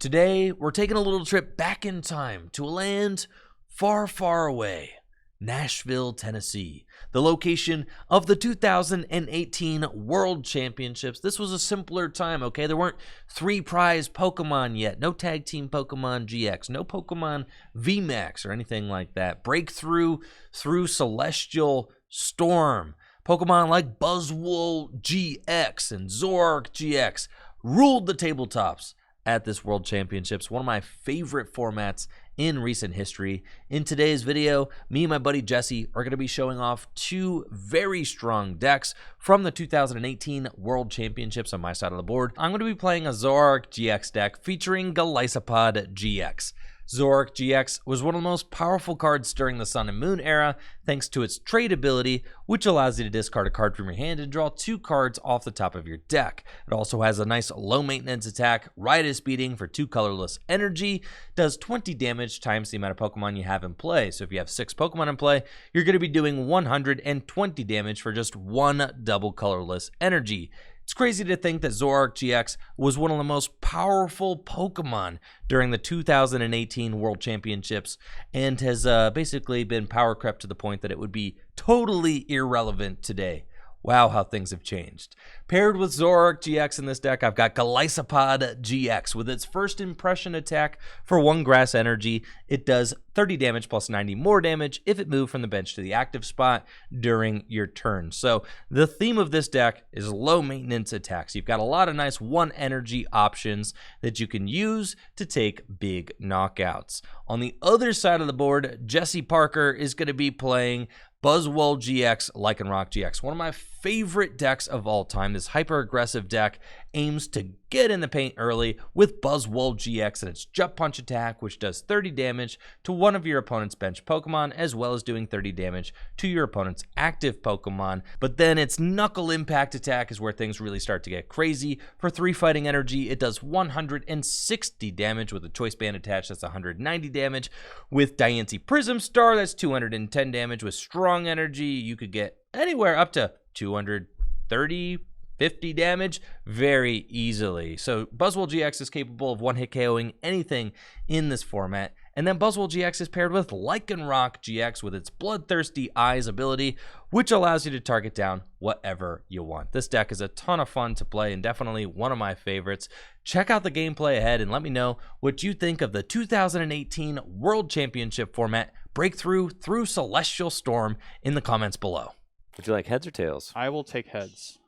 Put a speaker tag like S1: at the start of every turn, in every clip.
S1: Today, we're taking a little trip back in time to a land far, far away, Nashville, Tennessee, the location of the 2018 World Championships. This was a simpler time, okay? There weren't 3 prize Pokemon yet, no Tag Team Pokemon GX, no Pokemon VMAX or anything like that. Breakthrough through Celestial Storm. Pokemon like Buzzwole GX and Zoroark GX ruled the tabletops at this World Championships, one of my favorite formats in recent history. In today's video, me and my buddy Jesse are going to be showing off 2 very strong decks from the 2018 World Championships on my side of the board. I'm going to be playing a Zoroark GX deck featuring Golisopod GX. Zoroark GX was one of the most powerful cards during the Sun and Moon era, thanks to its trade ability, which allows you to discard a card from your hand and draw 2 cards off the top of your deck. It also has a nice low maintenance attack, Riotous Beating for 2 colorless energy, does 20 damage times the amount of Pokemon you have in play. So if you have 6 Pokemon in play, you're going to be doing 120 damage for just 1 double colorless energy. It's crazy to think that Zoroark GX was one of the most powerful Pokemon during the 2018 World Championships and has basically been power crept to the point that it would be totally irrelevant today. Wow, how things have changed. Paired with Zoroark GX in this deck, I've got Golisopod GX. With its first impression attack for 1 grass energy, it does 30 damage plus 90 more damage if it moved from the bench to the active spot during your turn. So the theme of this deck is low maintenance attacks. You've got a lot of nice 1 energy options that you can use to take big knockouts. On the other side of the board, Jesse Parker is going to be playing Buzzwole GX, Lycanroc GX, one of my favorite decks of all time. This hyper-aggressive deck aims to get in the paint early with Buzzwole GX and its Jump Punch attack, which does 30 damage to one of your opponent's bench Pokemon, as well as doing 30 damage to your opponent's active Pokemon. But then its Knuckle Impact attack is where things really start to get crazy. For 3 fighting energy, it does 160 damage with a Choice Band attached, that's 190 damage. With Diancie Prism Star, that's 210 damage. With Strong Energy, you could get anywhere up to 230, 50 damage very easily. So Buzzwole GX is capable of 1-hit KOing anything in this format. And then Buzzwole GX is paired with Lycanroc GX with its Bloodthirsty Eyes ability, which allows you to target down whatever you want. This deck is a ton of fun to play and definitely one of my favorites. Check out the gameplay ahead and let me know what you think of the 2018 World Championship format Breakthrough through Celestial Storm in the comments below.
S2: Would you like heads or tails?
S3: I will take heads.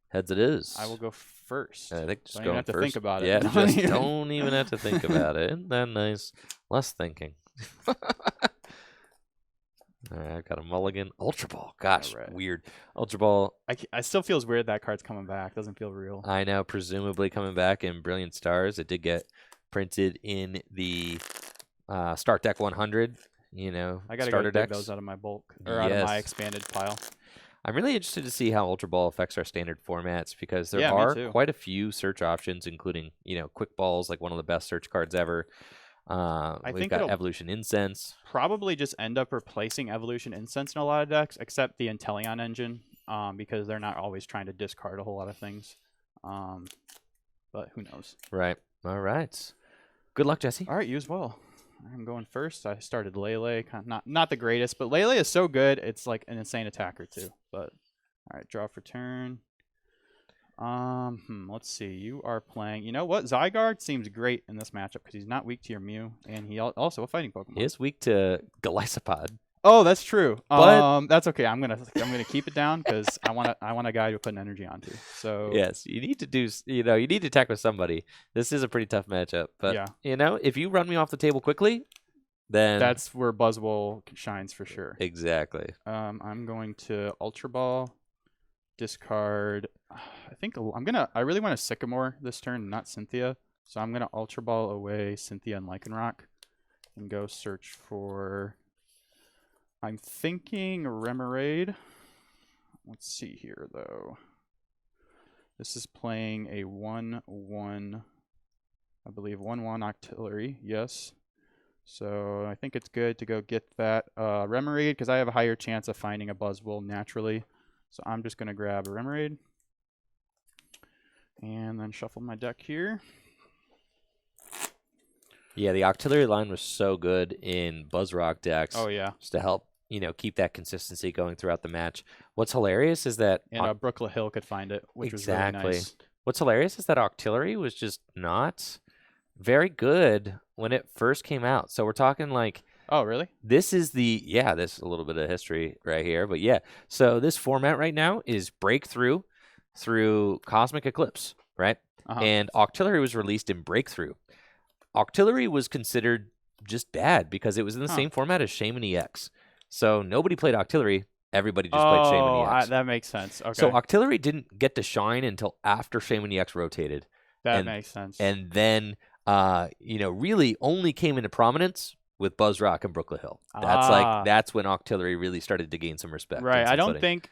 S2: Heads it is.
S3: I will go first.
S2: I think just
S3: don't
S2: go
S3: even have to
S2: first.
S3: think about it.
S2: Yeah, just don't even have to think about it. Isn't that nice? Less thinking. All right, I've got a mulligan. Ultra Ball. Gosh,
S3: right.
S2: Weird. Ultra Ball.
S3: I still feels weird that card's coming back. Doesn't feel real.
S2: I know, presumably coming back in Brilliant Stars. It did get printed in the Start Deck 100. You know,
S3: I gotta
S2: starter
S3: go dig
S2: decks.
S3: those out of my bulk or out of my expanded pile.
S2: I'm really interested to see how Ultra Ball affects our standard formats because there
S3: Yeah, me
S2: are
S3: too.
S2: quite a few search options, including, you know, Quick Ball's like one of the best search cards ever. We've
S3: think
S2: got
S3: it'll
S2: Evolution Incense.
S3: Probably just end up replacing Evolution Incense in a lot of decks, except the Inteleon engine, because they're not always trying to discard a whole lot of things. But who knows?
S2: Right. All right. Good luck, Jesse.
S3: All right, you as well. I'm going first. I started Lele, not the greatest, but Lele is so good. It's like an insane attacker too. But all right, draw for turn. Let's see. You are playing. You know what? Zygarde seems great in this matchup because he's not weak to your Mew, and he also a fighting Pokemon.
S2: He is weak to Golisopod.
S3: Oh, that's true.
S2: But
S3: that's okay. I'm gonna keep it down because I want a guy to put an energy onto. So
S2: yes, you need to do. You know, you need to attack with somebody. This is a pretty tough matchup. But
S3: yeah,
S2: you know, if you run me off the table quickly, then
S3: that's where Buzzwole shines for sure.
S2: Exactly.
S3: I'm going to Ultra Ball, discard. I really want a Sycamore this turn, not Cynthia. So I'm gonna Ultra Ball away Cynthia and Lycanroc, and go search for. I'm thinking Remoraid. Let's see here, though. This is playing a 1/1, I believe 1/1 Octillery, yes. So I think it's good to go get that Remoraid because I have a higher chance of finding a Buzzwole naturally. So I'm just going to grab a Remoraid and then shuffle my deck here.
S2: Yeah, the Octillery line was so good in Buzzrock decks.
S3: Oh yeah,
S2: Just to help, keep that consistency going throughout the match. What's hilarious is that
S3: and Brooklet Hill could find it, which
S2: exactly.
S3: was really nice.
S2: What's hilarious is that Octillery was just not very good when it first came out. So we're talking like,
S3: oh really?
S2: this is this is a little bit of history right here, but yeah. So this format right now is Breakthrough through Cosmic Eclipse, right? And Octillery was released in Breakthrough. Octillery was considered just bad because it was in the same format as Shaman EX. So nobody played Octillery. Everybody just played Shaman EX.
S3: That makes sense. Okay.
S2: So Octillery didn't get to shine until after Shaman EX rotated.
S3: That makes sense.
S2: And then, really only came into prominence with Buzzrock and Brooklet Hill. That's when Octillery really started to gain some respect.
S3: Right.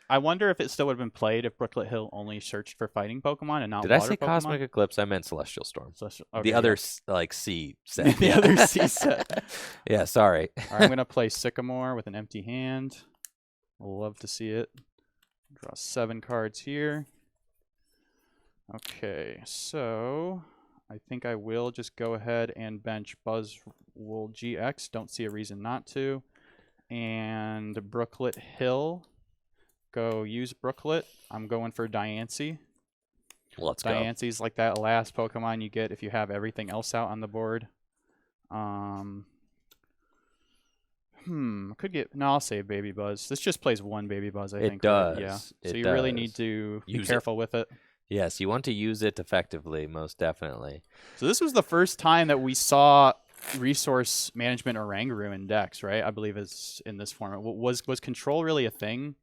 S3: I wonder if it still would have been played if Brooklet Hill only searched for fighting Pokemon and not
S2: Did
S3: water
S2: I say
S3: Pokemon?
S2: Cosmic Eclipse? I meant Celestial Storm.
S3: Okay,
S2: the other C set.
S3: The other C set.
S2: Yeah, sorry.
S3: All right, I'm going to play Sycamore with an empty hand. Love to see it. Draw 7 cards here. Okay, so I think I will just go ahead and bench Buzzwole GX. Don't see a reason not to. And Brooklet Hill. Go use Brooklet. I'm going for Diancie.
S2: Let's go.
S3: Diancie's like that last Pokemon you get if you have everything else out on the board. Could get... No, I'll save Baby Buzz. This just plays one Baby Buzz, I think.
S2: It does.
S3: Right? Yeah.
S2: So
S3: you really need to be careful with it.
S2: Yes, you want to use it effectively, most definitely.
S3: So this was the first time that we saw resource management Oranguru in decks, right? I believe is in this format. Was control really a thing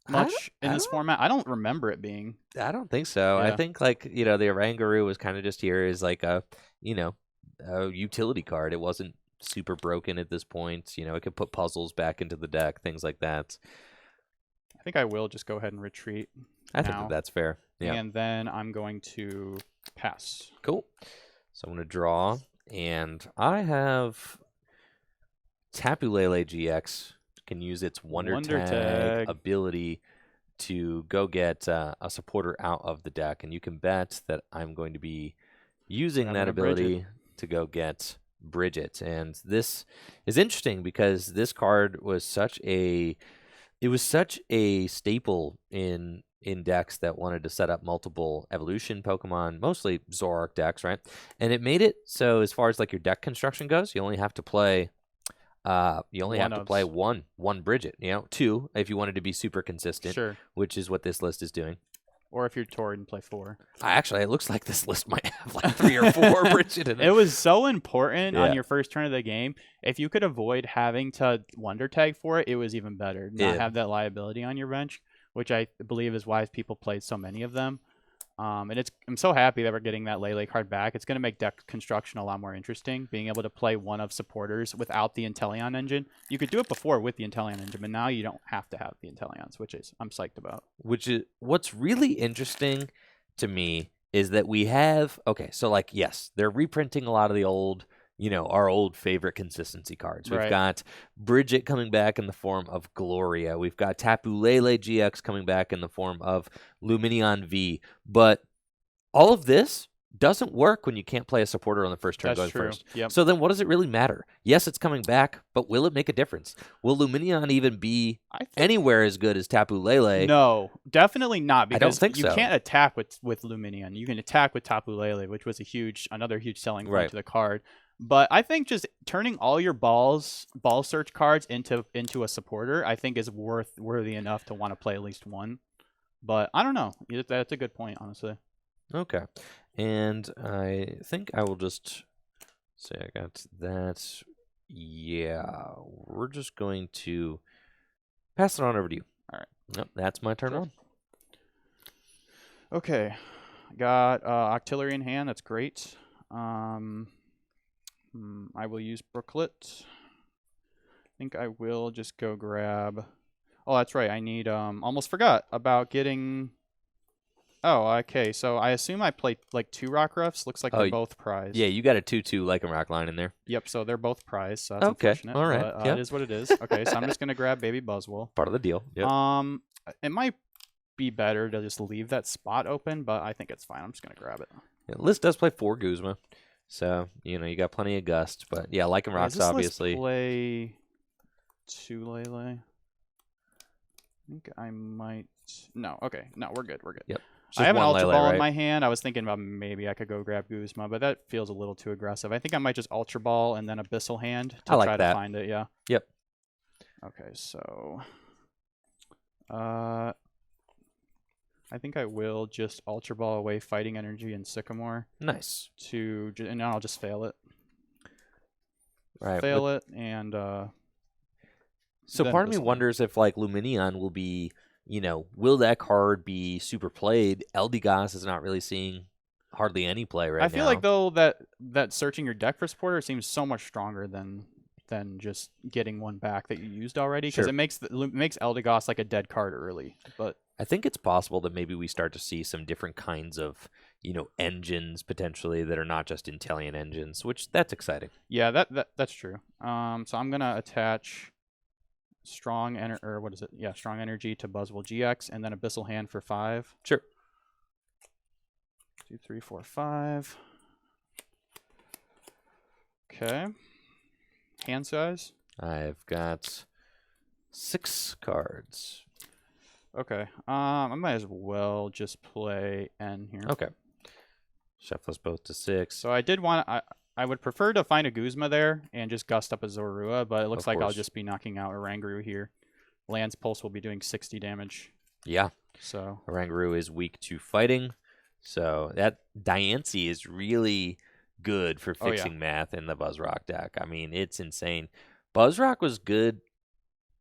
S3: much in this format? I don't remember it being.
S2: I don't think so.
S3: Yeah.
S2: I think the Oranguru was kind of just here as like a utility card. It wasn't super broken at this point. It could put puzzles back into the deck, things like that.
S3: I think I will just go ahead and retreat.
S2: I think that's fair. Yeah.
S3: And then I'm going to pass.
S2: Cool. So I'm going to draw, and I have Tapu Lele GX. Can use its Wonder Tag ability to go get a supporter out of the deck, and you can bet that I'm going to be using that ability to go get Bridget. And this is interesting because this card was such a staple in decks that wanted to set up multiple evolution Pokemon, mostly Zoroark decks, right? And it made it so as far as like your deck construction goes, you only have to play one Bridget, 2 if you wanted to be super consistent,
S3: sure,
S2: which is what this list is doing.
S3: Or if you're Torrid, play 4.
S2: Actually, it looks like this list might have like 3 or 4 Bridget in it.
S3: It was so important on your first turn of the game. If you could avoid having to Wonder Tag for it, it was even better. Not have that liability on your bench, which I believe is why people played so many of them. And I'm so happy that we're getting that Lele card back. It's going to make deck construction a lot more interesting, being able to play one of supporters without the Inteleon engine. You could do it before with the Inteleon engine, but now you don't have to have the Inteleons, which I'm psyched about.
S2: Which is what's really interesting to me is that we have, yes, they're reprinting a lot of the old, our old favorite consistency cards. We've got Bridget coming back in the form of Gloria. We've got Tapu Lele GX coming back in the form of Lumineon V. But all of this doesn't work when you can't play a supporter on the first turn going first.
S3: Yep.
S2: So then what does it really matter? Yes, it's coming back, but will it make a difference? Will Lumineon even be anywhere as good as Tapu Lele?
S3: No, definitely not. Because
S2: I don't think
S3: you can't attack with Lumineon. You can attack with Tapu Lele, which was another huge selling point to the card. But I think just turning all your ball search cards into a supporter, I think is worthy enough to want to play at least one. But I don't know. That's a good point, honestly.
S2: Okay. And I think I will just say I got that. Yeah. We're just going to pass it on over to you.
S3: All right.
S2: Yep, that's my turn on.
S3: Okay. Got Octillery in hand. That's great. I will use Brooklet. I think I will just go grab... Oh, that's right. I need... almost forgot about getting... Oh, okay. So I assume I played like 2 Rockruffs. Looks like they're both prized.
S2: Yeah, you got a 2/2 Lycanroc line in there.
S3: Yep, so they're both prized. So that's unfortunate.
S2: All right.
S3: But, it is what it is. Okay, so I'm just going to grab Baby Buzzwole.
S2: Part of the deal. Yep.
S3: It might be better to just leave that spot open, but I think it's fine. I'm just going to grab it.
S2: Yeah, list does play 4 Guzma. So, you got plenty of Gust. But, yeah, Lycanroc's obviously.
S3: Play 2 Lele. I think I might... No, okay. No, we're good. We're good.
S2: Yep.
S3: I have an Ultra
S2: Lele,
S3: Ball
S2: right?
S3: in my hand. I was thinking about maybe I could go grab Guzma, but that feels a little too aggressive. I think I might just Ultra Ball and then Abyssal Hand to try to find it. Yeah.
S2: Yep.
S3: Okay, so I think I will just Ultra Ball away Fighting Energy and Sycamore.
S2: Nice.
S3: And then I'll just fail it.
S2: Right.
S3: Fail it and.
S2: So part of me wonders if like Lumineon will be. Will that card be super played? Eldegoss is not really seeing hardly any play right now.
S3: I feel like though that searching your deck for supporter seems so much stronger than just getting one back that you used already, because it makes Eldegoss like a dead card early. But I
S2: think it's possible that maybe we start to see some different kinds of engines potentially that are not just Inteleon engines, which that's exciting.
S3: Yeah, that's true. So I'm gonna attach strong energy to Buzzwole GX, and then Abyssal Hand for 5.
S2: Sure.
S3: 2, 3, 4, 5. Okay. Hand size?
S2: I've got 6 cards.
S3: Okay. I might as well just play N here.
S2: Okay. Shuffle us both to 6.
S3: So I did want I would prefer to find a Guzma there and just gust up a Zorua, but it looks like I'll just be knocking out Oranguru here. Lance Pulse will be doing 60 damage.
S2: Yeah.
S3: So
S2: Oranguru is weak to fighting. So that Diancie is really good for fixing math in the Buzzrock deck. I mean, it's insane. Buzzrock was good.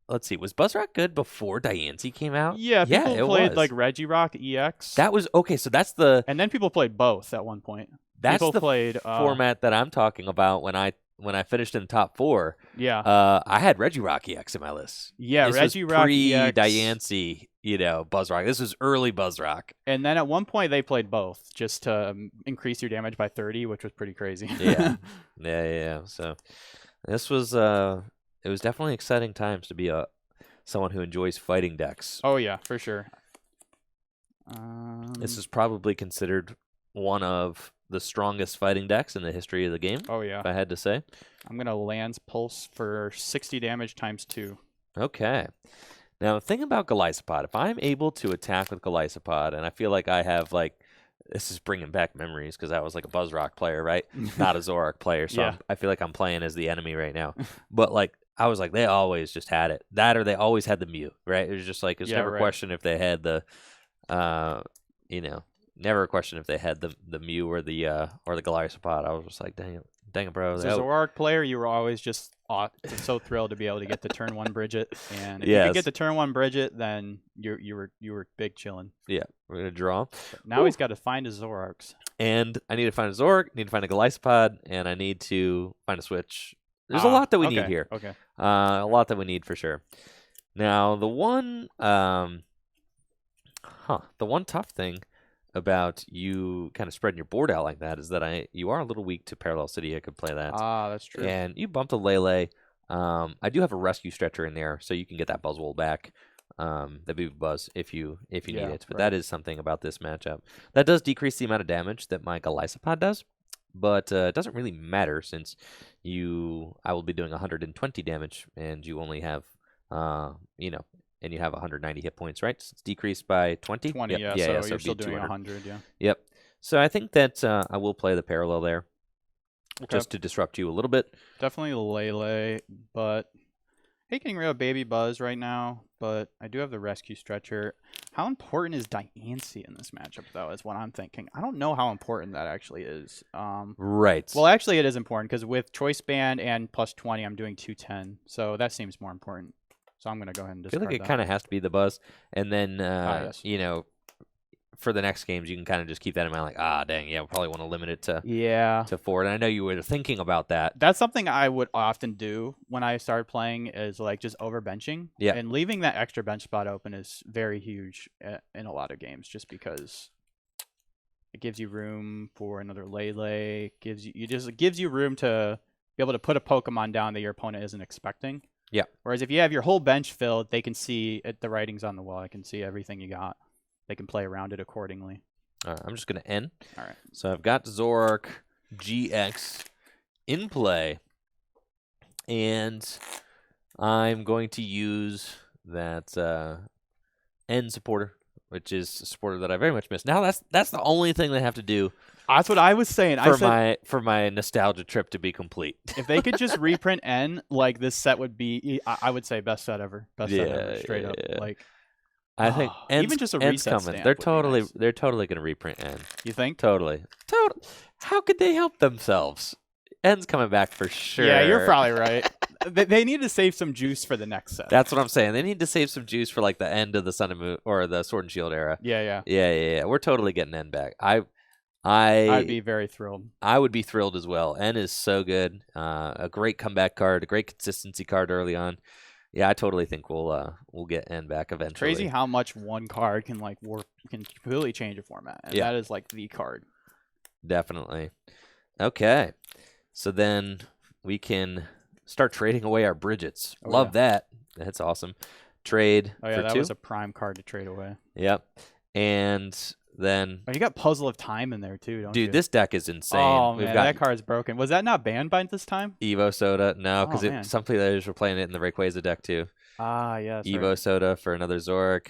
S2: Let's see. Was Buzzrock good before Diancie came out?
S3: Yeah, people played like Regirock EX.
S2: That was okay. So that's the.
S3: And then people played both at one point.
S2: That's
S3: people
S2: the
S3: played
S2: format that I'm talking about when I finished in the top 4.
S3: Yeah.
S2: I had Regirock EX in my list.
S3: Yeah,
S2: this
S3: Regirock EX.
S2: Diancie, Buzzrock. This was early Buzzrock.
S3: And then at one point they played both just to increase your damage by 30, which was pretty crazy.
S2: Yeah. So this was it was definitely exciting times to be someone who enjoys fighting decks.
S3: Oh yeah, for sure.
S2: This is probably considered one of the strongest fighting decks in the history of the game.
S3: Oh yeah,
S2: if I had to say.
S3: I'm gonna Lance Pulse for 60 damage times 2.
S2: Okay. Now the thing about Golisopod, if I'm able to attack with Golisopod, and I feel like I have this is bringing back memories because I was like a Buzzrock player, right? Not a Zoroark player, so I feel like I'm playing as the enemy right now. But I was like, they always just had it. That or they always had the Mew, right? It was just like, it's never a question if they had the, never a question if they had the Mew or the Golisopod. I was just like, dang it, bro.
S3: As a Zoroark player, you were always just so thrilled to be able to get the turn 1 Bridget, and if you could get the turn 1 Bridget, then you were big chilling.
S2: Yeah, we're gonna draw.
S3: But now he's got to find his Zoroarks,
S2: and I need to find a Zoroark, need to find a Golisopod, and I need to find a switch. There's a lot that we need here.
S3: Okay.
S2: A lot that we need for sure. Now the one tough thing about you kind of spreading your board out like that is that you are a little weak to Parallel City. I could play that.
S3: That's true.
S2: And you bumped a Lele. I do have a Rescue Stretcher in there, so you can get that Buzzwole back. The Boo Buzz if you need it. But that is something about this matchup. That does decrease the amount of damage that my Golisopod does, but it doesn't really matter since I will be doing 120 damage, and you only have and you have 190 hit points, right? So it's decreased by 20?
S3: 20,
S2: yep.
S3: So you're still doing 100, yeah.
S2: Yep. So I think that I will play the Parallel there, just to disrupt you a little bit.
S3: Definitely Lele, but I hate getting rid of Baby Buzz right now, but I do have the Rescue Stretcher. How important is Diancie in this matchup, though, is what I'm thinking. I don't know how important that actually is.
S2: Right.
S3: Well, actually, it is important, because with Choice Band and plus 20, I'm doing 210, so that seems more important. So I'm going to go ahead and discard that.
S2: I feel like it kind of has to be the Buzz. And then, for the next games, you can kind of just keep that in mind. Like, dang, we'll probably want to limit it to 4. And I know you were thinking about that.
S3: That's something I would often do when I started playing is just overbenching.
S2: Yeah.
S3: And leaving that extra bench spot open is very huge in a lot of games, just because it gives you room for another Lele. Gives you room to be able to put a Pokemon down that your opponent isn't expecting.
S2: Yeah.
S3: Whereas if you have your whole bench filled, they can see the writings on the wall. They can see everything you got. They can play around it accordingly.
S2: All right, I'm just going to end.
S3: All right.
S2: So I've got Zoroark, GX in play. And I'm going to use that N supporter, which is a supporter that I very much miss. Now that's the only thing they have to do
S3: That's what I was saying.
S2: for my nostalgia trip to be complete.
S3: If they could just reprint N, like this set would be, I would say best set ever. Best set ever, straight up. Like,
S2: I think
S3: even just a
S2: N's
S3: reset
S2: coming.
S3: stamp
S2: They're totally going to reprint N.
S3: You think?
S2: Totally. How could they help themselves? N's coming back for sure.
S3: Yeah, you're probably right. They need to save some juice for the next set.
S2: That's what I'm saying. They need to save some juice for like the end of the Sun and Moon or the Sword and Shield era.
S3: Yeah.
S2: We're totally getting N back.
S3: I'd be very thrilled.
S2: I would be thrilled as well. N is so good. A great comeback card, a great consistency card early on. Yeah, I totally think we'll get N back eventually.
S3: Crazy how much one card can can completely change a format, and that is like the card.
S2: Definitely. Okay, so then we can start trading away our Bridgets. Love that. That's awesome. Trade.
S3: Oh yeah,
S2: for
S3: that
S2: 2.
S3: was a prime card to trade away.
S2: Yep. And then
S3: you got Puzzle of Time in there too, don't you?
S2: dude, this deck is insane.
S3: Oh
S2: We've
S3: man,
S2: got
S3: that card's broken. Was that not banned by this time?
S2: Evo Soda. No, because
S3: man.
S2: some players were playing it in the Rayquaza deck too.
S3: Ah, yes.
S2: Evo Soda for another Zoroark.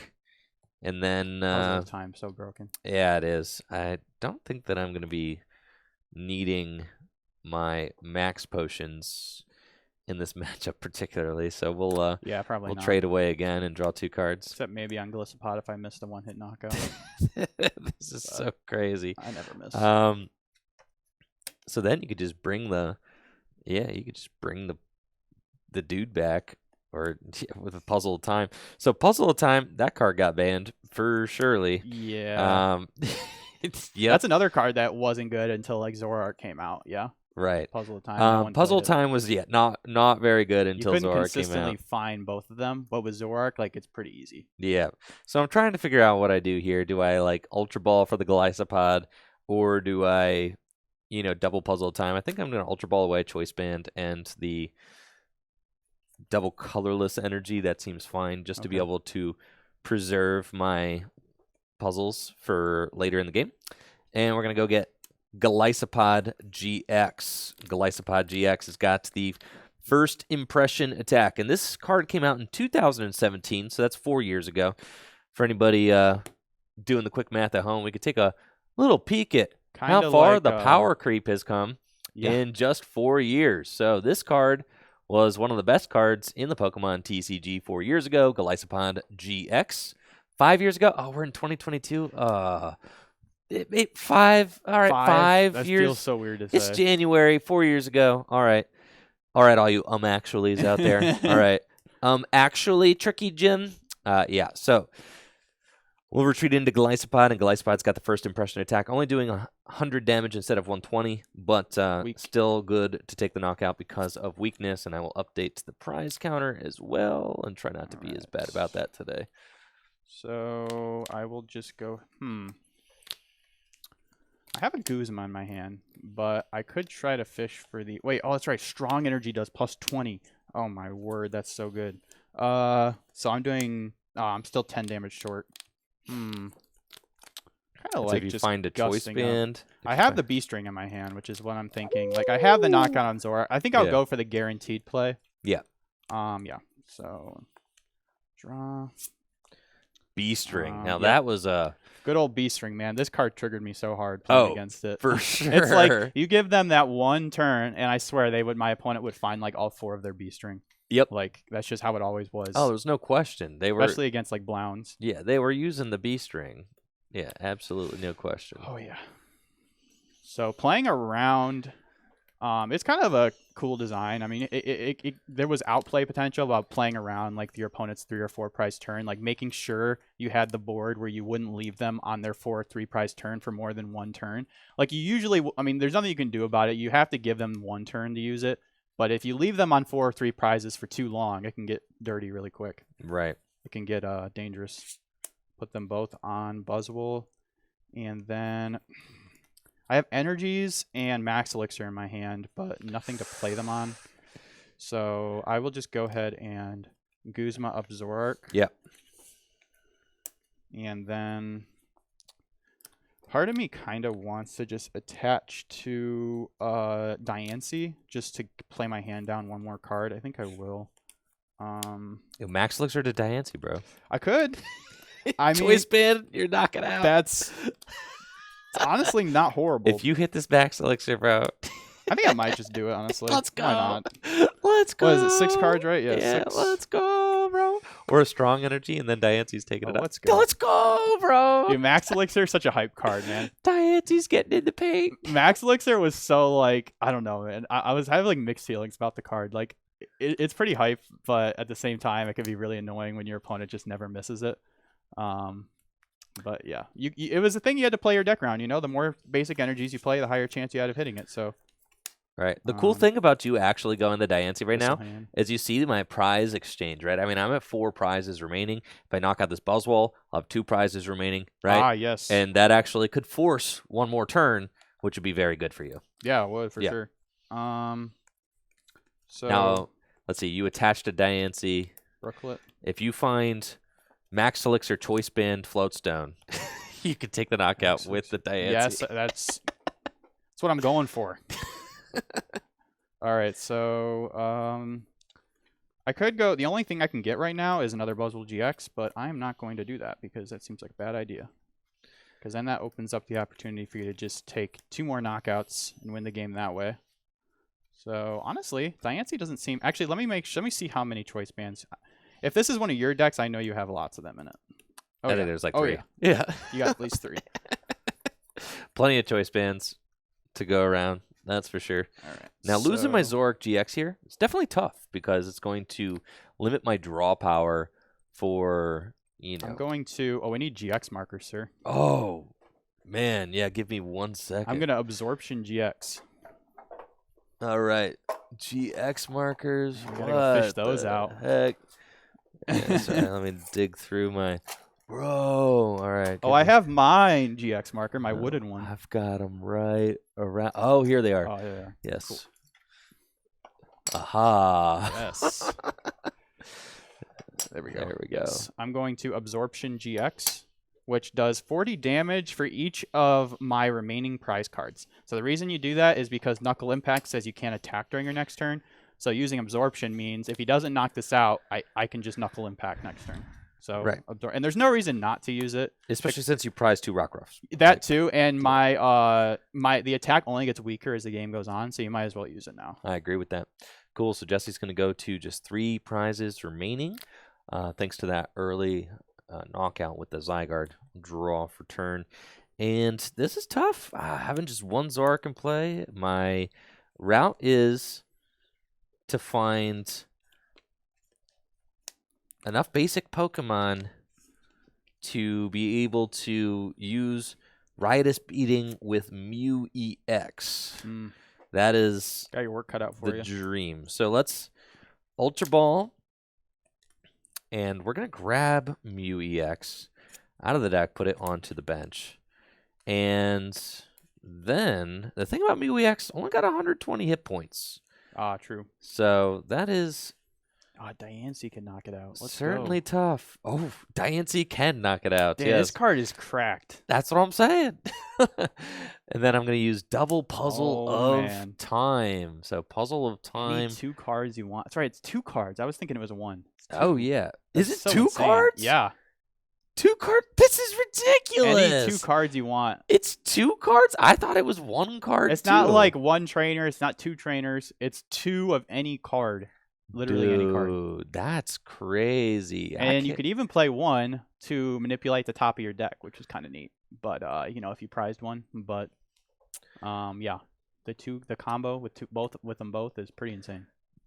S2: And then
S3: Puzzle of Time, so broken.
S2: Yeah, it is. I don't think that I'm going to be needing my max potions in this matchup particularly, so we'll
S3: probably not.
S2: trade away again and draw 2 cards.
S3: Except maybe on Gliscopod if I missed a one-hit knockout.
S2: This is so crazy.
S3: I never miss.
S2: So then you could just bring the dude back, or with a Puzzle of Time. So Puzzle of Time, that card got banned for surely.
S3: Yeah. That's another card that wasn't good until like Zoroark came out. Yeah.
S2: Right.
S3: Puzzle of Time.
S2: Puzzle of Time was not very good until Zoroark came out. You couldn't
S3: consistently find both of them, but with Zoroark, like it's pretty easy.
S2: Yeah. So I'm trying to figure out what I do here. Do I like Ultra Ball for the Gliscopod, or do I, double Puzzle of Time? I think I'm going to Ultra Ball away Choice Band and the double colorless energy. That seems fine, just to be able to preserve my puzzles for later in the game. And we're going to go get Gliscopod GX. Gliscopod GX has got the first impression attack. And this card came out in 2017, so that's 4 years ago. For anybody doing the quick math at home, we could take a little peek at how far the power creep has come in just 4 years. So this card was one of the best cards in the Pokemon TCG 4 years ago. Gliscopod GX. 5 years ago? Oh, we're in 2022. 5. All right, 5
S3: that
S2: years.
S3: Feels so weird to say.
S2: It's January, 4 years ago. All right, all you actuallys out there. All right, actually, Tricky Jim. Yeah. So we'll retreat into Gliscopod, and Gliscopod's got the first impression attack, only doing 100 damage instead of 120, but still good to take the knockout because of weakness. And I will update the prize counter as well, and try not to be as bad about that today.
S3: So I will just go. I have a Guzma in my hand, but I could try to fish for the... Wait, oh, that's right. Strong Energy does plus 20. Oh, my word. That's so good. So I'm doing... I'm still 10 damage short. Kind of like
S2: if you
S3: just
S2: find a Choice Band.
S3: I have the B-String in my hand, which is what I'm thinking. Like, I have the knockout on Zora. I think I'll go for the guaranteed play.
S2: Yeah.
S3: Yeah. So, draw...
S2: B-String. Now, that was a...
S3: Good old B-String, man. This card triggered me so hard playing against it.
S2: For sure.
S3: It's like you give them that one turn, and I swear my opponent would find like all 4 of their B-String.
S2: Yep.
S3: Like that's just how it always was.
S2: Oh, there's no question. They were
S3: especially against like Blounds.
S2: Yeah, they were using the B-String. Yeah, absolutely no question.
S3: Oh yeah. So playing around, it's kind of a cool design. I mean, there was outplay potential about playing around like your opponent's 3 or 4 prize turn, like making sure you had the board where you wouldn't leave them on their 4 or 3 prize turn for more than 1 turn. Like you usually, I mean, there's nothing you can do about it. You have to give them 1 turn to use it. But if you leave them on 4 or 3 prizes for too long, it can get dirty really quick.
S2: Right.
S3: It can get dangerous. Put them both on Buzzwole, and then I have energies and max elixir in my hand, but nothing to play them on. So I will just go ahead and Guzma up Zoroark.
S2: Yep.
S3: And then Part of me kind of wants to just attach to Diancie just to play my hand down one more card. I think I will.
S2: Yo, Max Elixir to Diancie, bro.
S3: I could. I mean,
S2: Choice band, you're knocking out.
S3: It's honestly not horrible.
S2: If you hit this Max Elixir, bro.
S3: I think I might just do it, honestly.
S2: Let's go.
S3: Why not?
S2: Let's go.
S3: What is it, 6 cards, right? Yeah, 6.
S2: Let's go, bro. Or a strong energy, and then Diancie's taking it up.
S3: Let's go.
S2: Let's go, bro.
S3: Dude, Max Elixir is such a hype card, man.
S2: Diancie's getting in the paint.
S3: Max Elixir was so, like, I don't know, man. I have, like, mixed feelings about the card. Like, it's pretty hype, but at the same time, it can be really annoying when your opponent just never misses it. But yeah, it was a thing you had to play your deck around. You know, the more basic energies you play, the higher chance you had of hitting it. So,
S2: right. The cool thing about you actually going to Diancie right now is you see my prize exchange, right? I mean, I'm at 4 prizes remaining. If I knock out this Buzzwole, I'll have 2 prizes remaining, right?
S3: Ah, yes.
S2: And that actually could force one more turn, which would be very good for you.
S3: Yeah, it would for sure. So
S2: now, let's see. You attach to Diancie.
S3: Brooklet.
S2: If you find Max Elixir Choice Band Floatstone, you can take the knockout with the Diancie.
S3: Yes, that's what I'm going for. All right, so I could go. The only thing I can get right now is another Buzzwole GX, but I'm not going to do that because that seems like a bad idea. Because then that opens up the opportunity for you to just take 2 more knockouts and win the game that way. So honestly, Diancie doesn't seem. Actually, let me see how many choice bands. If this is one of your decks, I know you have lots of them in it.
S2: I think there's like 3.
S3: Yeah. You got at least 3.
S2: Plenty of choice bands to go around. That's for sure.
S3: All right.
S2: Now, losing my Zoroark GX here, it's definitely tough because it's going to limit my draw power for, you know.
S3: I'm going to. Oh, we need GX markers, sir.
S2: Oh, man. Yeah, give me 1 second.
S3: I'm going to Absorption GX.
S2: All right. GX markers.
S3: I'm going to go fish those out.
S2: Heck. Yeah, sorry, let me dig through my. Bro. All right.
S3: Oh, I have mine GX marker, my wooden one.
S2: I've got them right around. Oh, here they are.
S3: Oh, yeah.
S2: Yes.
S3: Cool.
S2: Aha.
S3: Yes. There we go.
S2: There we go.
S3: Yes. I'm going to Absorption GX, which does 40 damage for each of my remaining prize cards. So the reason you do that is because Knuckle Impact says you can't attack during your next turn. So using Absorption means if he doesn't knock this out, I can just Knuckle Impact next turn. So
S2: right.
S3: And there's no reason not to use it.
S2: Especially since you prize 2 Rock Ruffs.
S3: That too, and the attack only gets weaker as the game goes on, so you might as well use it now.
S2: I agree with that. Cool. So Jesse's going to go to just 3 prizes remaining, thanks to that early knockout with the Zygarde draw for turn. And this is tough. Having just 1 Zoroark in play, my route is to find enough basic Pokemon to be able to use Riotous Beating with Mew EX. That is
S3: got your work cut out for
S2: the dream. So let's Ultra Ball, and we're going to grab Mew EX out of the deck, put it onto the bench. And then the thing about Mew EX, only got 120 hit points.
S3: Ah, true.
S2: So that is
S3: Diancie can knock it out. Let's
S2: certainly
S3: go.
S2: tough. Oh, Diancie can knock it out.
S3: Damn,
S2: yes.
S3: This card is cracked.
S2: That's what I'm saying. And then I'm going to use double Puzzle of Time. So Puzzle of Time.
S3: You need 2 cards you want. That's right, it's 2 cards. I was thinking it was 1.
S2: Oh, yeah.
S3: That's
S2: is it
S3: so
S2: 2
S3: insane.
S2: cards?
S3: Yeah.
S2: 2 cards? This is ridiculous.
S3: Any 2 cards you want.
S2: It's 2 cards? I thought it was 1 card.
S3: It's not like 1 trainer. It's not 2 trainers. It's 2 of any card. Literally any card.
S2: Dude, that's crazy.
S3: And you could even play 1 to manipulate the top of your deck, which is kind of neat. But if you prized 1. But yeah, the combo with them both is pretty insane.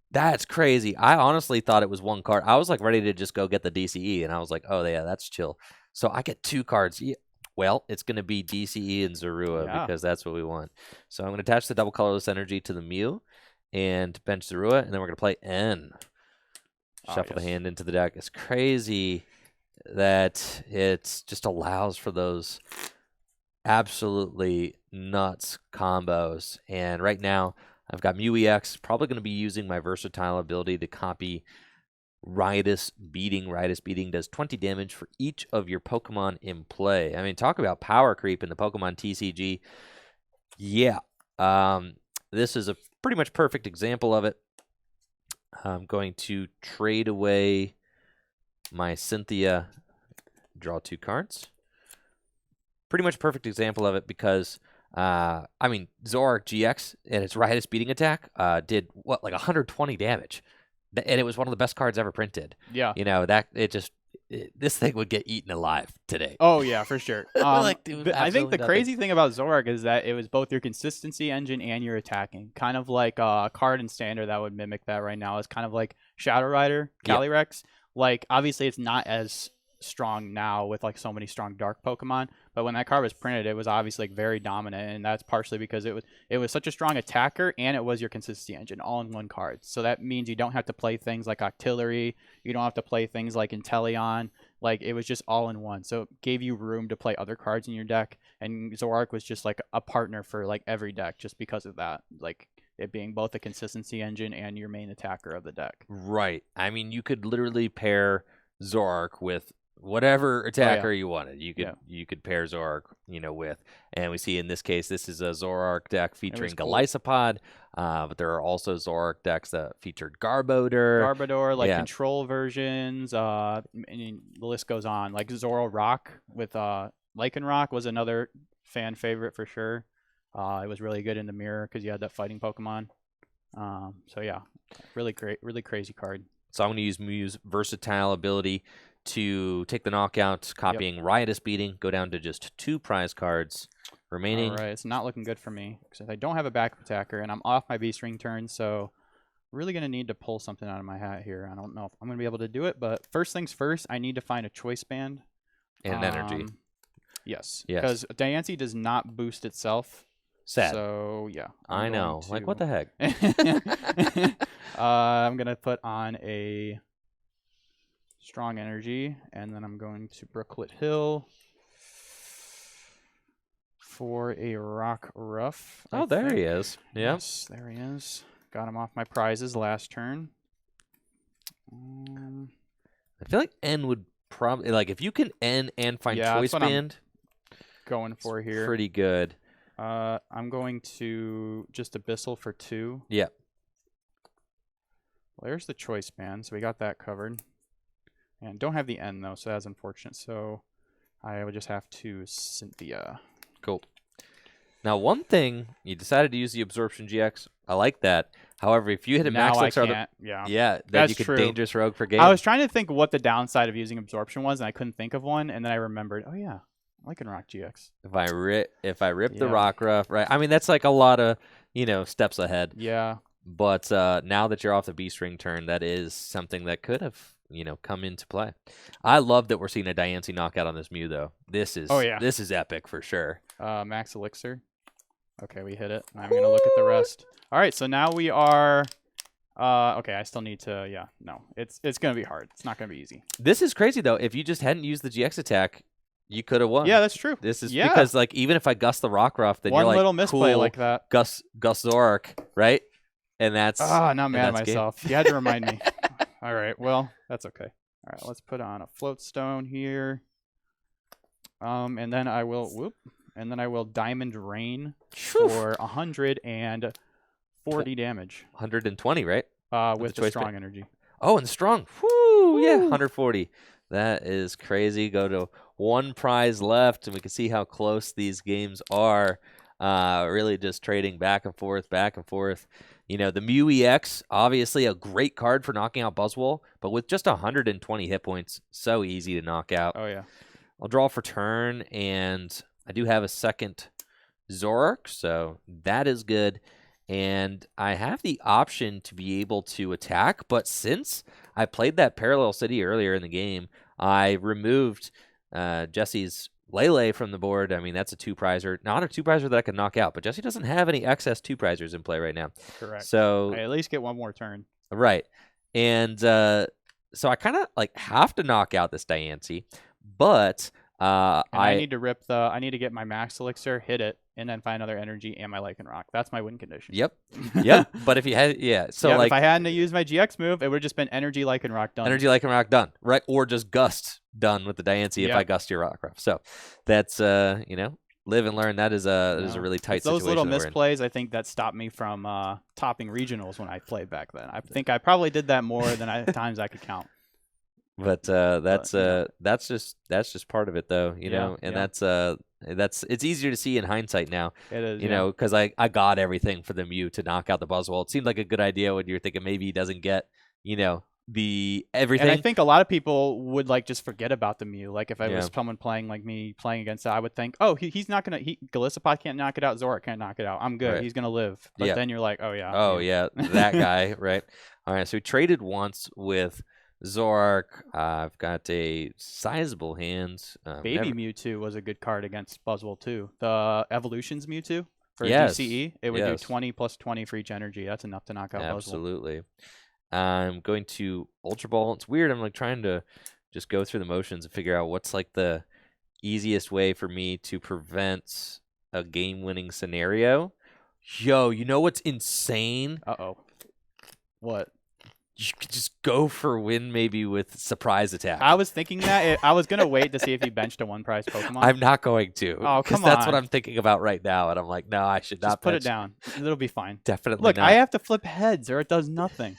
S2: That's crazy. I honestly thought it was 1 card. I was like ready to just go get the DCE, and I was like, oh yeah, that's chill. So I get 2 cards. Yeah. Well, it's going to be DCE and Zorua because that's what we want. So I'm going to attach the double colorless energy to the Mew and bench Zorua, and then we're going to play N. Shuffle the hand into the deck. It's crazy that it just allows for those absolutely nuts combos. And right now, I've got Mew EX, probably going to be using my versatile ability to copy Riotous Beating. Riotous Beating does 20 damage for each of your Pokemon in play. I mean, talk about power creep in the Pokemon TCG. Yeah. This is a pretty much perfect example of it. I'm going to trade away my Cynthia, draw 2 cards. Pretty much perfect example of it because, I mean, Zoroark GX and its Riotous Beating attack did, what, like 120 damage. And it was one of the best cards ever printed.
S3: Yeah.
S2: You know, this thing would get eaten alive today.
S3: Oh, yeah, for sure.
S2: Dude,
S3: I think the
S2: nothing.
S3: crazy thing about Zoroark is that it was both your consistency engine and your attacking. Kind of like a card in Standard that would mimic that right now. It's kind of like Shadow Rider, Calyrex. Like, obviously, it's not as strong now with like so many strong dark Pokemon, but when that card was printed, it was obviously like very dominant, and that's partially because it was such a strong attacker and it was your consistency engine all in one card. So that means you don't have to play things like Octillery, you don't have to play things like Inteleon. Like, it was just all in one, so it gave you room to play other cards in your deck, and Zoroark was just like a partner for like every deck just because of that, like it being both a consistency engine and your main attacker of the deck.
S2: Right. I mean, you could literally pair Zoroark with whatever attacker you wanted. You could pair Zoroark, with. And we see in this case, this is a Zoroark deck featuring Golisopod, but there are also Zoroark decks that featured Garbodor,
S3: like control versions. And the list goes on. Like Zoroark with Lycanroc was another fan favorite for sure. It was really good in the mirror because you had that fighting Pokemon. So yeah, really great, really crazy card.
S2: So I'm going to use Mew's versatile ability to take the knockout, copying Riotous Beating, go down to just 2 prize cards remaining.
S3: All right, it's not looking good for me because I don't have a backup attacker and I'm off my V-String turn, so really going to need to pull something out of my hat here. I don't know if I'm going to be able to do it, but first things first, I need to find a choice band.
S2: And an energy.
S3: Yes, because Diancie does not boost itself.
S2: Sad.
S3: So, yeah.
S2: I know. Like, what the heck?
S3: I'm going to put on a strong energy, and then I'm going to Brooklet Hill for a Rock Ruff.
S2: Oh, there he is. Yeah.
S3: Yes, there he is. Got him off my prizes last turn.
S2: I feel like N would probably, like, if you can N and find choice band,
S3: going for here.
S2: Pretty good.
S3: I'm going to just Abyssal for 2.
S2: Yeah.
S3: Well, there's the choice band, so we got that covered. And don't have the N, though, so that's unfortunate. So I would just have to Cynthia.
S2: Cool. Now, one thing, you decided to use the Absorption GX. I like that. However, if you hit a max
S3: then
S2: you could Dangerous Rogue for game.
S3: I was trying to think what the downside of using Absorption was, and I couldn't think of one. And then I remembered, oh, yeah, Lycanroc GX.
S2: If I rip the Rockruff, right? I mean, that's like a lot of, steps ahead.
S3: Yeah.
S2: But now that you're off the B-String turn, that is something that could have, come into play. I love that we're seeing a Diancie knockout on this Mew, though. This is epic for sure.
S3: Max Elixir. Okay, we hit it. I'm going to look at the rest. All right, so now we are... okay, I still need to... no. It's going to be hard. It's not going to be easy.
S2: This is crazy, though. If you just hadn't used the GX attack, you could have won.
S3: Yeah, that's true.
S2: This is because, like, even if I Gus the Rockruff, then
S3: one
S2: you're like,
S3: little misplay
S2: cool,
S3: like that.
S2: Gus Zoroark, right? And that's...
S3: not mad at myself. You had to remind me. All right, well, that's okay. All right, let's put on a Float Stone here. And then I will... And then I will Diamond Rain for 140 damage.
S2: 120, right?
S3: With the strong energy.
S2: Oh, and strong. Woo! Yeah, 140. That is crazy. Go to 1 prize left, and we can see how close these games are. Really just trading back and forth, back and forth. The Mew EX, obviously a great card for knocking out Buzzwole, but with just 120 hit points, so easy to knock out.
S3: Oh, yeah.
S2: I'll draw for turn, and I do have a second Zoroark, so that is good. And I have the option to be able to attack, but since I played that Parallel City earlier in the game, I removed Jesse's Lele from the board. I mean, that's a 2-prizer. Not a 2-prizer that I can knock out, but Jesse doesn't have any excess 2-prizers in play right now.
S3: Correct.
S2: So
S3: I at least get one more turn.
S2: Right. And so I kind of like have to knock out this Diancie, but
S3: I need to rip I need to get my Max Elixir, hit it, and then find another energy and my Lycanroc. That's my win condition.
S2: Yep. Yep. But if you had, so
S3: yeah,
S2: like
S3: if I hadn't used my GX move, it would have just been energy Lycanroc done.
S2: Energy Lycanroc done, right? Or just Gust done with the Diancie if I Gust your Rockruff. So that's live and learn. That is a really tight situation.
S3: Those little misplays, I think, that stopped me from topping regionals when I played back then. I think I probably did that more than times I could count.
S2: But that's just part of it, though, know, and that's it's easier to see in hindsight now.
S3: It is,
S2: you know, because I got everything for the Mew to knock out the Buzzwole. It seemed like a good idea when you're thinking maybe he doesn't get, the everything.
S3: And I think a lot of people would just forget about the Mew. Like if I was someone playing like me playing against it, I would think, oh, he's not gonna. Golisopod can't knock it out. Zoroark can't knock it out. I'm good. Right. He's gonna live. But then you're like, oh yeah.
S2: Oh yeah, that guy, right? All right. So we traded once with Zoroark. I've got a sizable hand.
S3: Baby Mewtwo was a good card against Buzzwole too. The Evolutions Mewtwo for DCE, it would do 20 plus 20 for each energy. That's enough to knock out Buzzwole.
S2: Absolutely. I'm going to Ultra Ball. It's weird. I'm trying to just go through the motions and figure out what's the easiest way for me to prevent a game-winning scenario. Yo, you know what's insane?
S3: Uh-oh. What?
S2: You could just go for win maybe with surprise attack.
S3: I was thinking that. I was going to wait to see if he benched a one-prize Pokemon.
S2: I'm not going to.
S3: Oh, come on.
S2: That's what I'm thinking about right now. And I'm like, no, I should not
S3: just put it down. It'll be fine.
S2: Definitely
S3: Look,
S2: not.
S3: I have to flip heads or it does nothing.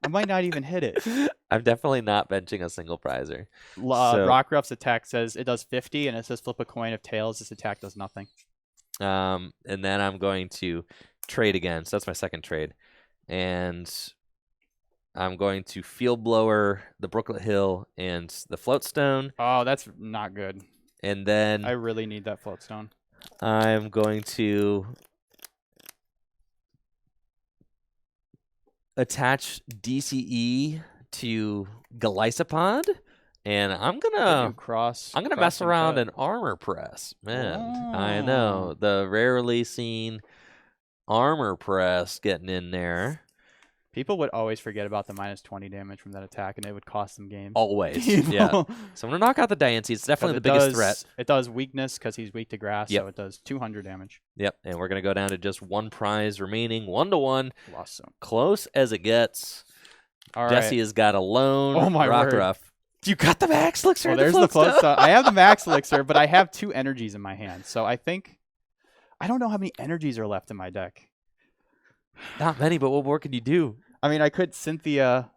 S3: I might not even hit it.
S2: I'm definitely not benching a single prizer.
S3: Rockruff's attack says it does 50, and it says flip a coin. If tails, this attack does nothing.
S2: And then I'm going to trade again. So that's my second trade. And I'm going to Field Blower, the Brooklet Hill, and the Floatstone.
S3: Oh, that's not good.
S2: And then
S3: I really need that Floatstone.
S2: I'm going to attach DCE to Golisopod, and I'm gonna mess around and Armor Press. Man, I know the rarely seen Armor Press getting in there.
S3: People would always forget about the minus 20 damage from that attack, and it would cost them games.
S2: Always, yeah. So I'm going to knock out the Diancie. It's definitely the biggest threat.
S3: It does weakness because he's weak to grass, so it does 200 damage.
S2: Yep, and we're going to go down to just one prize remaining, 1-1.
S3: Awesome.
S2: Close as it gets.
S3: All
S2: Jesse has got a lone Rockruff.
S3: You got the Max Elixir? Well, there's the Floatstone. I have the Max Elixir, but I have 2 energies in my hand, so I think... I don't know how many energies are left in my deck.
S2: Not many, but what more can you do?
S3: I mean, I could Cynthia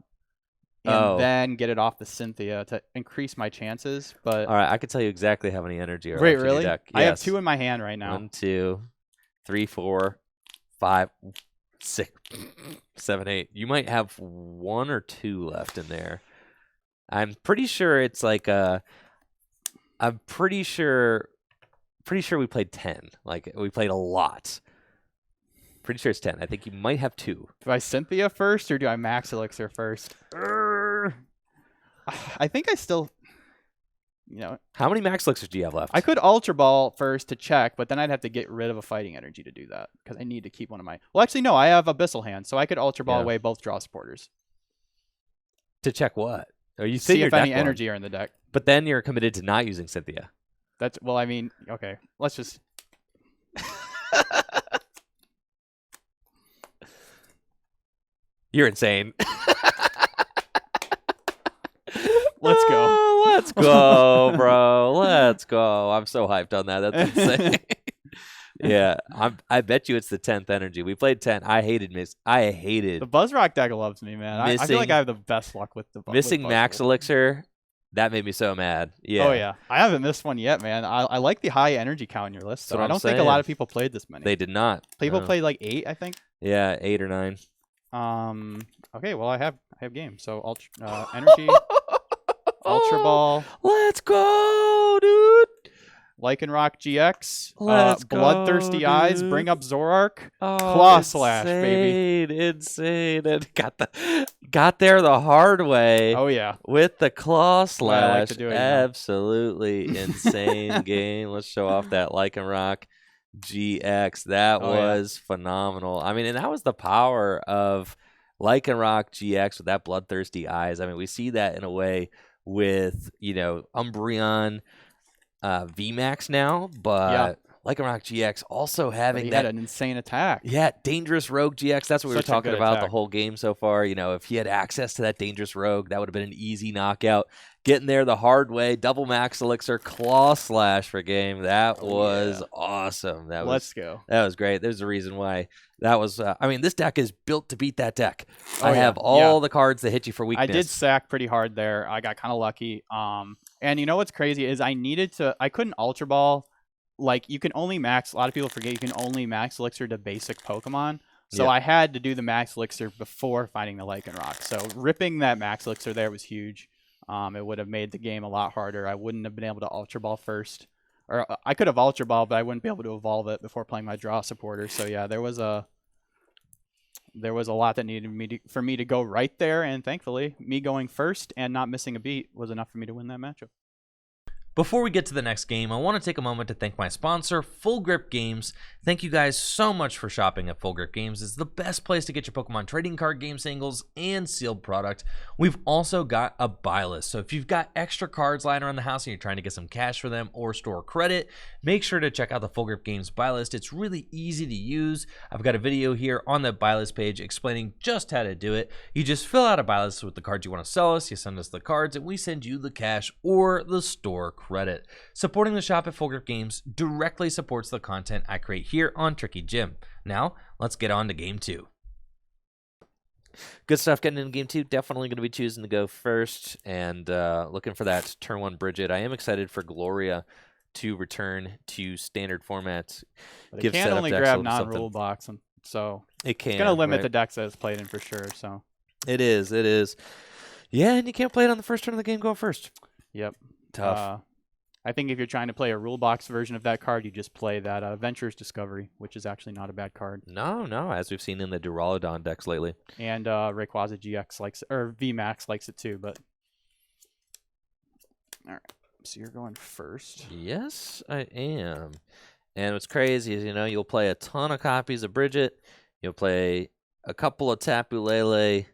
S3: and then get it off the Cynthia to increase my chances, but...
S2: All right, I can tell you exactly how many energy are
S3: Wait,
S2: left
S3: really?
S2: in your deck.
S3: I have 2 in my hand right now.
S2: 1, 2, 3, 4, 5, 6, 7, 8. You might have 1 or 2 left in there. I'm pretty sure it's I'm pretty sure we played 10. We played a lot. Pretty sure it's 10. I think you might have 2.
S3: Do I Cynthia first or do I Max Elixir first? I think I still,
S2: How many Max Elixirs do you have left?
S3: I could Ultra Ball first to check, but then I'd have to get rid of a fighting energy to do that because I need to keep one of my... Well, actually, no, I have Abyssal Hand, so I could Ultra Ball away both draw supporters.
S2: To check what? Or you
S3: see if any energy are in the deck.
S2: But then you're committed to not using Cynthia.
S3: Well, I mean, okay. Let's just...
S2: You're insane.
S3: Let's go.
S2: Let's go, bro. Let's go. I'm so hyped on that. That's insane. Yeah, I bet you it's the 10th energy. We played 10. I hated
S3: the Buzzrock deck loves me, man. I feel like I have the best luck with the
S2: missing Max Elixir. That made me so mad. Yeah.
S3: Oh yeah, I haven't missed one yet, man. I like the high energy count in your list. So I don't think a lot of people played this many.
S2: They did not.
S3: People played 8, I think.
S2: Yeah, 8 or 9.
S3: Okay, well I have game. So energy, Ultra Ball.
S2: Let's go, dude.
S3: Lycanroc GX.
S2: Let's go,
S3: Bloodthirsty
S2: dude.
S3: Eyes. Bring up Zoroark.
S2: Oh,
S3: Claw Slash, baby.
S2: Insane. And got there the hard way.
S3: Oh yeah.
S2: With the Claw Slash.
S3: I like to do it,
S2: Absolutely insane game. Let's show off that Lycanroc GX. That was phenomenal. I mean, and that was the power of Lycanroc GX with that Bloodthirsty Eyes. I mean, we see that in a way with, Umbreon VMAX now, but Lycanroc GX also having
S3: he had an insane attack.
S2: Yeah, Dangerous Rogue GX. That's what we were talking about the whole game so far. If he had access to that Dangerous Rogue, that would have been an easy knockout. Getting there the hard way, double Max Elixir, Claw Slash for game. That was awesome.
S3: Let's go.
S2: That was great. There's a reason why that was. This deck is built to beat that deck. I have all the cards that hit you for weakness.
S3: I did sack pretty hard there. I got kind of lucky. And you know what's crazy is I couldn't Ultra Ball. Like, you can only max, a lot of people forget you can only max Elixir to basic Pokemon. So I had to do the max Elixir before finding the Lycanroc. So ripping that max Elixir there was huge. It would have made the game a lot harder. I wouldn't have been able to Ultra Ball first. Or I could have Ultra Ball, but I wouldn't be able to evolve it before playing my draw supporter. So yeah, there was a lot that needed for me to go right there. And thankfully, me going first and not missing a beat was enough for me to win that matchup.
S1: Before we get to the next game, I want to take a moment to thank my sponsor, Full Grip Games. Thank you guys so much for shopping at Full Grip Games. It's the best place to get your Pokemon trading card game singles and sealed product. We've also got a buy list. So if you've got extra cards lying around the house and you're trying to get some cash for them or store credit, make sure to check out the Full Grip Games buy list. It's really easy to use. I've got a video here on the buy list page explaining just how to do it. You just fill out a buy list with the cards you want to sell us. You send us the cards and we send you the cash or the store credit. Supporting the shop at Full Grip Games directly supports the content I create here on Tricky Jim. Now, let's get on to game 2.
S2: Good stuff getting into game 2. Definitely going to be choosing to go first and looking for that turn 1 Bridget. I am excited for Gloria to return to standard formats.
S3: But it can only grab non-rule box, so it's going to limit the decks that it's played in for sure. So
S2: it is. Yeah, and you can't play it on the first turn of the game going first.
S3: Yep.
S2: Tough.
S3: I think if you're trying to play a rule box version of that card, you just play that Venture's Discovery, which is actually not a bad card.
S2: No, as we've seen in the Duraludon decks lately.
S3: And Rayquaza GX likes it, or VMAX likes it too, but... All right, so you're going first.
S2: Yes, I am. And what's crazy is, you'll play a ton of copies of Bridget, you'll play a couple of Tapu Lele,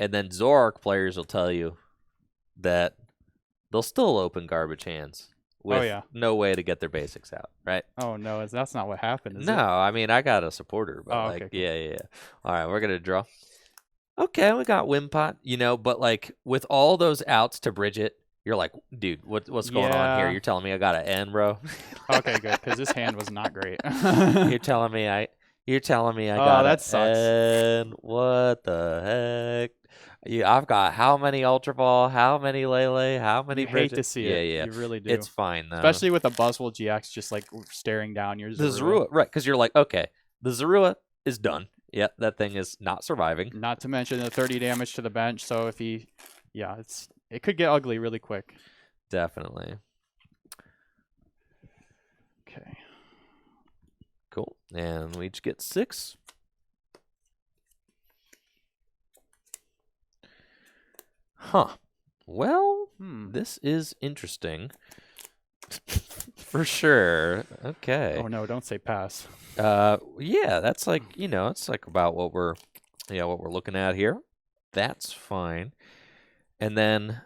S2: and then Zoroark players will tell you that they'll still open garbage hands with no way to get their basics out, right?
S3: Oh, no, that's not what happened, is it?
S2: I mean, I got a supporter, but cool. Yeah. All right, we're going to draw. Okay, we got Wimpot, but like with all those outs to Bridget, you're like, dude, what's going on here? You're telling me I got an N, bro?
S3: Okay, good, because this hand was not great.
S2: You're telling me I got
S3: that sucks.
S2: N. What the heck? I've got how many Ultra Ball, how many Lele, how many Bridget?
S3: Hate to see it. Yeah. You really do.
S2: It's fine, though.
S3: Especially with the Buzzwole GX just like staring down your Zorua.
S2: The Zorua, right, because you're like, okay, the Zorua is done. Yeah, that thing is not surviving.
S3: Not to mention the 30 damage to the bench, so if it could get ugly really quick.
S2: Definitely.
S3: Okay.
S2: Cool. And we each get 6. Huh. Well, this is interesting. For sure. Okay.
S3: Oh no, don't say pass.
S2: Yeah, that's like, it's like about what we're looking at here. That's fine. And then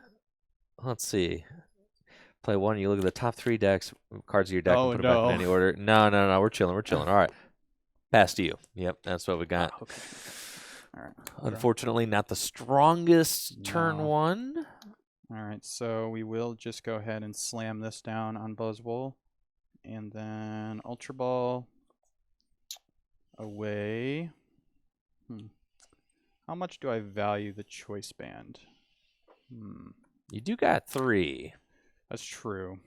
S2: let's see. Play one, you look at the top 3 decks, cards of your deck, and put them back in any order. No, we're chilling. All right. Pass to you. Yep, that's what we got.
S3: Okay. All right.
S2: Unfortunately, not the strongest turn 1.
S3: All right, so we will just go ahead and slam this down on Buzzwole. And then Ultra Ball away. How much do I value the Choice Band?
S2: You do got 3.
S3: That's true.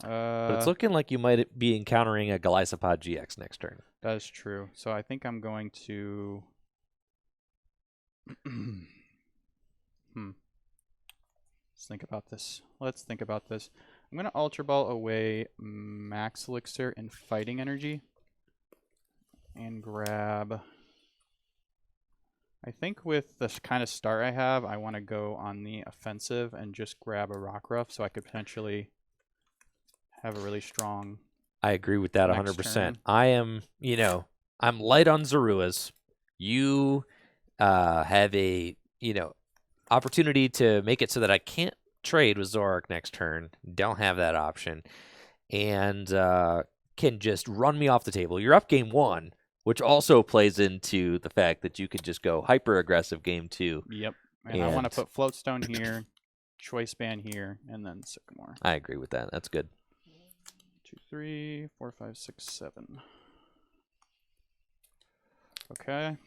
S2: But it's looking like you might be encountering a Golisopod GX next turn.
S3: That is true. So I think I'm going to... Let's think about this. I'm going to Ultra Ball away Max Elixir and Fighting Energy. And grab... I think with this kind of start I have, I want to go on the offensive and just grab a Rockruff so I could potentially have a really strong...
S2: I agree with that 100%. I am, I'm light on Zoruas. You have a, opportunity to make it so that I can't trade with Zoroark next turn. Don't have that option. And can just run me off the table. You're up game 1, which also plays into the fact that you could just go hyper-aggressive game 2.
S3: Yep. And I want to put Floatstone here, Choice Band here, and then Sycamore.
S2: I agree with that. That's good.
S3: 2, 3, 4, 5, 6, 7. Okay.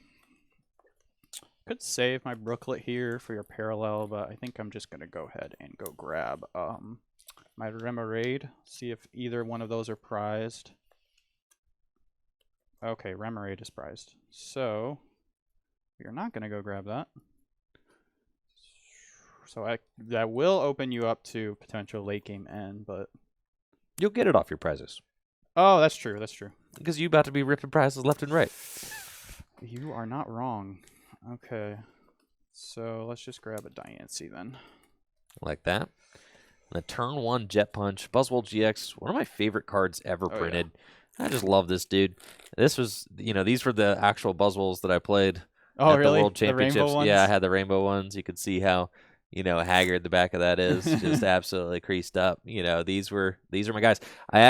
S3: Could save my Brooklet here for your Parallel, but I think I'm just going to go ahead and go grab my Remoraid, see if either one of those are prized. Okay, Remoraid is prized. So, we are not going to go grab that. So that will open you up to potential late game end, but...
S2: You'll get it off your prizes.
S3: Oh, that's true, that's true.
S2: Because you're about to be ripping prizes left and right.
S3: You are not wrong. Okay, so let's just grab a Diancie then.
S2: Like that. And a turn 1 Jet Punch. Buzzwole GX, one of my favorite cards ever printed. Yeah. I just love this dude. This was, these were the actual Buzzwoles that I played at
S3: really?
S2: the World Championships.
S3: The rainbow ones?
S2: Yeah, I had the rainbow ones. You could see how, haggard the back of that is. Just absolutely creased up. These are my guys. I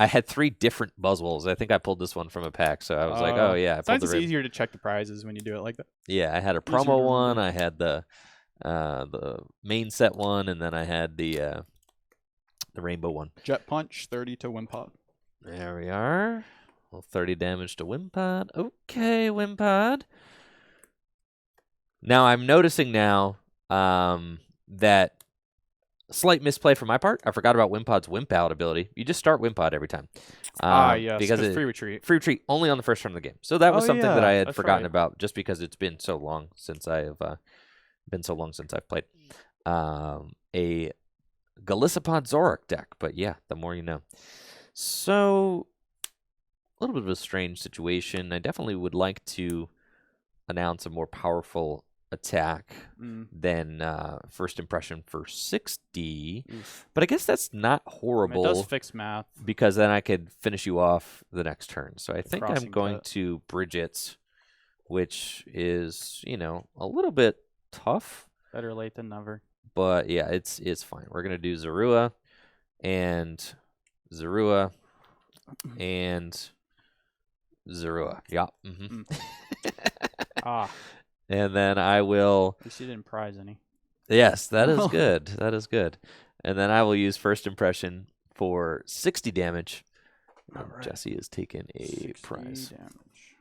S2: had 3 different Buzzwoles. I think I pulled this one from a pack, so I was like, oh, yeah.
S3: Sometimes it's easier to check the prizes when you do it like that.
S2: Yeah, I had a promo one. I had the main set one, and then I had the rainbow one.
S3: Jet Punch, 30 to Wimpod.
S2: There we are. Well, 30 damage to Wimpod. Okay, Wimpod. Now, I'm noticing now that slight misplay from my part. I forgot about Wimpod's Wimp Out ability. You just start Wimpod every time.
S3: Yes,
S2: because
S3: free retreat.
S2: Free retreat only on the first turn of the game. So that was something that I had forgotten
S3: right.
S2: about just because it's been so long since I've played. A Galissapod Zoroark deck, but yeah, the more you know. So a little bit of a strange situation. I definitely would like to announce a more powerful attack than First Impression for 60. But I guess that's not horrible.
S3: It does fix math.
S2: Because then I could finish you off the next turn. So I think I'm going to Bridget's, which is, a little bit tough.
S3: Better late than never.
S2: But yeah, it's fine. We're going to do Zorua and Zorua and Zorua. Yeah. And then I will...
S3: At least you didn't prize any.
S2: Yes, that is good. That is good. And then I will use First Impression for 60 damage. Right. Jesse has taken a prize.
S3: Damage.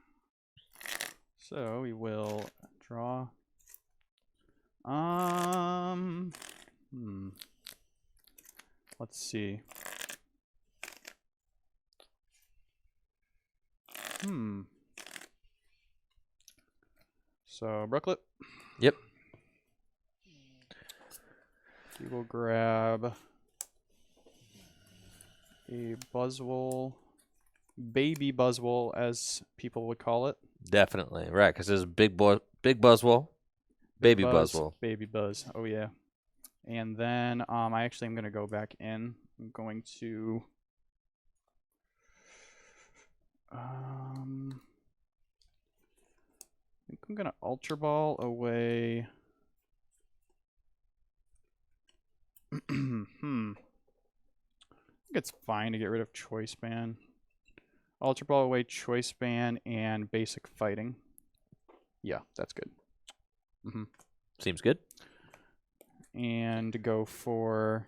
S3: So we will draw. Let's see. So, Brooklet.
S2: Yep.
S3: We will grab a Buzzwole, baby Buzzwole, as people would call it.
S2: Definitely, right? Because there's big Buzzwole, baby Buzzwole,
S3: baby Buzz. Oh yeah. And then I actually am going to go back in. I'm going to I think I'm going to Ultra Ball away. I think it's fine to get rid of Choice Band. Ultra Ball away, Choice Band, and Basic Fighting. Yeah, that's good.
S2: Seems good.
S3: And go for...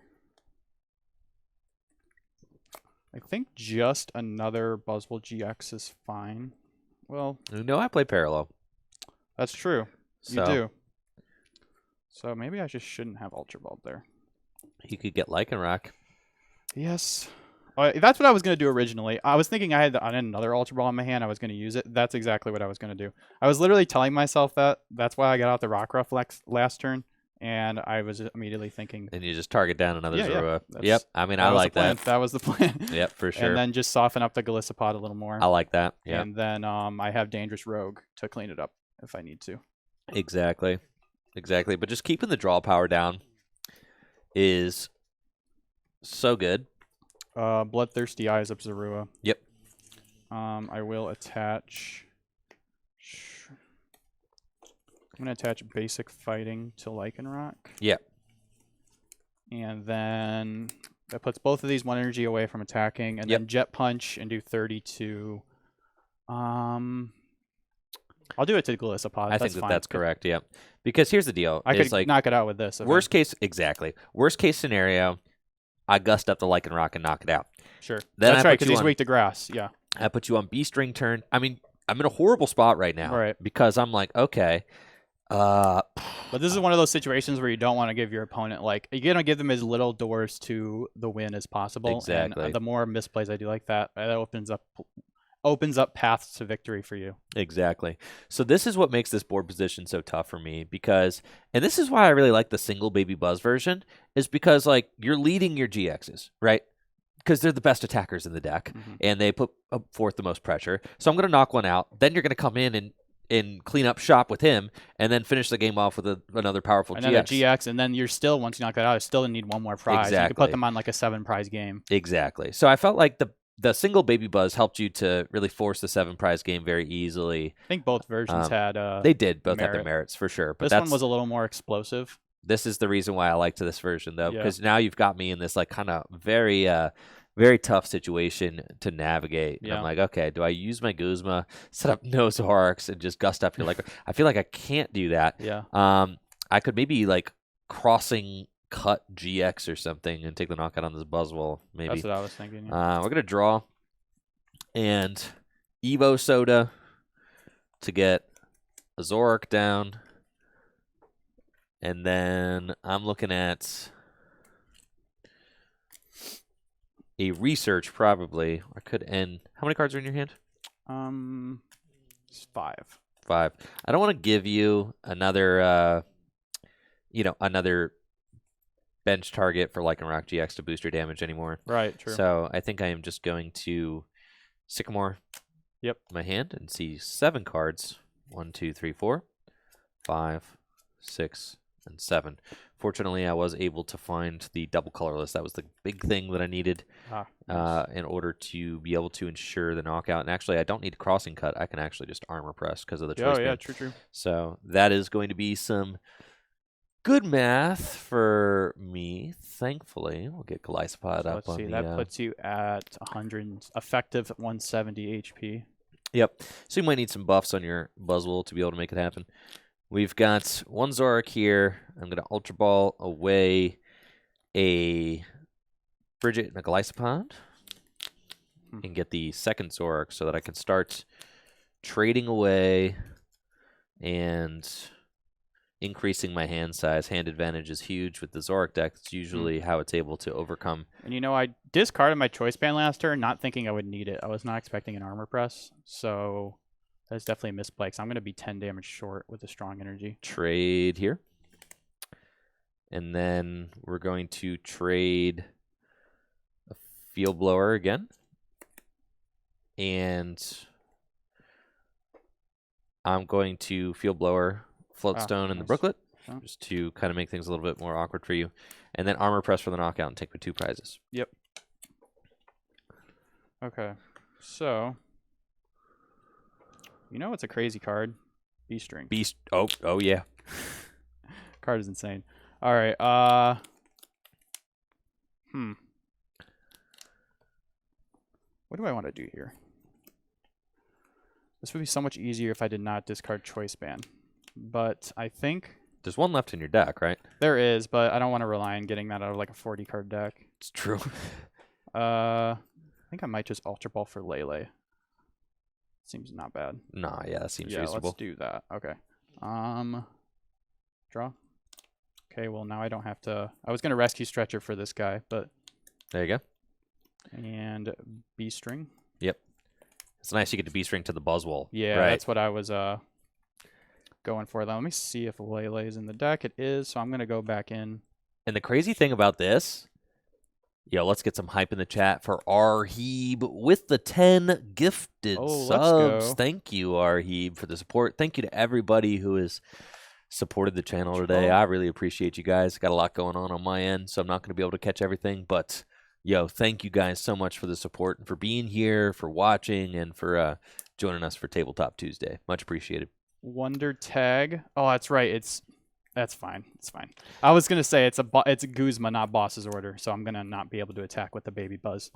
S3: I think just another Buzzwole GX is fine. Well...
S2: No, I play Parallel.
S3: That's true. You do. So maybe I just shouldn't have Ultra Ball there.
S2: You could get Lycanroc.
S3: Yes. That's what I was going to do originally. I was thinking I had another Ultra Ball in my hand. I was going to use it. That's exactly what I was going to do. I was literally telling myself that. That's why I got out the Rockruff last turn. And I was immediately thinking...
S2: And you just target down another Zorua.
S3: Yeah,
S2: yep. I mean, I like that.
S3: That was the plan.
S2: Yep, for sure.
S3: And then just soften up the Galissapod a little more.
S2: I like that. Yeah.
S3: And then I have Dangerous Rogue to clean it up if I need to.
S2: Exactly. But just keeping the draw power down is so good.
S3: Bloodthirsty Eyes up Zorua.
S2: Yep.
S3: I will attach... I'm going to attach Basic Fighting to Lycanroc.
S2: Yep.
S3: And then that puts both of these 1 energy away from attacking. And then Jet Punch and do 32. I'll do it to Galissapod.
S2: I think that's correct, yeah. Because here's the deal.
S3: I could knock it out with this.
S2: Worst case scenario, I gust up the Lycanroc and knock it out.
S3: Sure.
S2: Then
S3: that's right, because he's weak to grass. Yeah.
S2: I put you on B-string turn. I mean, I'm in a horrible spot right now.
S3: Right.
S2: Because I'm like, okay.
S3: But this is one of those situations where you don't want to give your opponent, like, you're going to give them as little doors to the win as possible.
S2: Exactly.
S3: And the more misplays I do like that, that opens up paths to victory for you.
S2: Exactly. So this is what makes this board position so tough for me because, and this is why I really like the single Baby Buzz version, is because like you're leading your GXs, right? Because they're the best attackers in the deck, and they put forth the most pressure. So I'm going to knock one out. Then you're going to come in and clean up shop with him, and then finish the game off with another powerful GX.
S3: Another GX, and then you're still, once you knock that out, you still need one more prize.
S2: Exactly.
S3: You can put them on like a 7-prize game.
S2: Exactly. So I felt like the single Baby Buzz helped you to really force the 7-prize game very easily.
S3: I think both versions had
S2: they did both have their merits for sure. But
S3: this one was a little more explosive.
S2: This is the reason why I liked this version though, because now you've got me in this like kind of very tough situation to navigate. And I'm like, okay, do I use my Guzma, set up no Zoroarks, and just gust up? You're like, I feel like I can't do that.
S3: Yeah.
S2: I could maybe like crossing cut GX or something and take the knockout on this Buzzwole, maybe.
S3: That's what I was thinking. Yeah.
S2: We're going to draw and Evo Soda to get a Zoroark down. And then I'm looking at a Research probably. I could end. How many cards are in your hand?
S3: It's 5.
S2: 5. I don't want to give you another, another bench target for Lycanroc GX to boost your damage anymore.
S3: Right, true.
S2: So I think I am just going to Sycamore my hand and see 7 cards. 1, 2, 3, 4, 5, 6, and 7. Fortunately, I was able to find the double colorless. That was the big thing that I needed in order to be able to ensure the knockout. And actually, I don't need crossing cut. I can actually just armor press because of the choice.
S3: Oh, yeah, true.
S2: So that is going to be some good math for me, thankfully. We'll get Galissapod up on the...
S3: That puts you at 100, effective 170 HP.
S2: Yep. So you might need some buffs on your Buzzwole to be able to make it happen. We've got one Zoroark here. I'm going to Ultra Ball away a Bridget and a Galissapod and get the second Zoroark so that I can start trading away and increasing my hand size. Hand advantage is huge with the Zoroark deck. It's usually how it's able to overcome.
S3: And I discarded my choice band last turn, not thinking I would need it. I was not expecting an armor press, so that's definitely a misplay. So I'm going to be 10 damage short with a strong energy.
S2: Trade here. And then we're going to trade a Field Blower again. And I'm going to Field Blower Floatstone in the Brooklet, just to kind of make things a little bit more awkward for you. And then Armor Press for the knockout and take my 2 prizes.
S3: Yep. Okay. So, it's a crazy card. B-String.
S2: Oh yeah.
S3: Card is insane. All right. What do I want to do here? This would be so much easier if I did not discard Choice Band. But I think
S2: there's one left in your deck, right?
S3: There is, but I don't want to rely on getting that out of like a 40-card deck.
S2: It's true.
S3: I think I might just Ultra Ball for Lele. Seems not bad.
S2: Nah, yeah, that seems
S3: Yeah,
S2: reasonable.
S3: let's do that. Okay. Draw. Okay, well now I don't have to. I was gonna rescue Stretcher for this guy, but
S2: there you go.
S3: And B-String.
S2: Yep. It's nice you get to B-String to the Buzzwole.
S3: Yeah,
S2: right?
S3: That's what I was going for. Let me see if Lele is in the deck. It is, so I'm gonna go back in.
S2: And the crazy thing about this, let's get some hype in the chat for Arheeb with the 10 gifted subs.
S3: Let's go.
S2: Thank you, Arheeb, for the support. Thank you to everybody who has supported the channel today. I really appreciate you guys. Got a lot going on my end, so I'm not going to be able to catch everything. But, thank you guys so much for the support and for being here, for watching, and for joining us for Tabletop Tuesday. Much appreciated.
S3: Wonder Tag. Oh, that's right. It's That's fine. It's fine. I was gonna say it's a Guzma, not boss's order, so I'm gonna not be able to attack with the baby Buzz.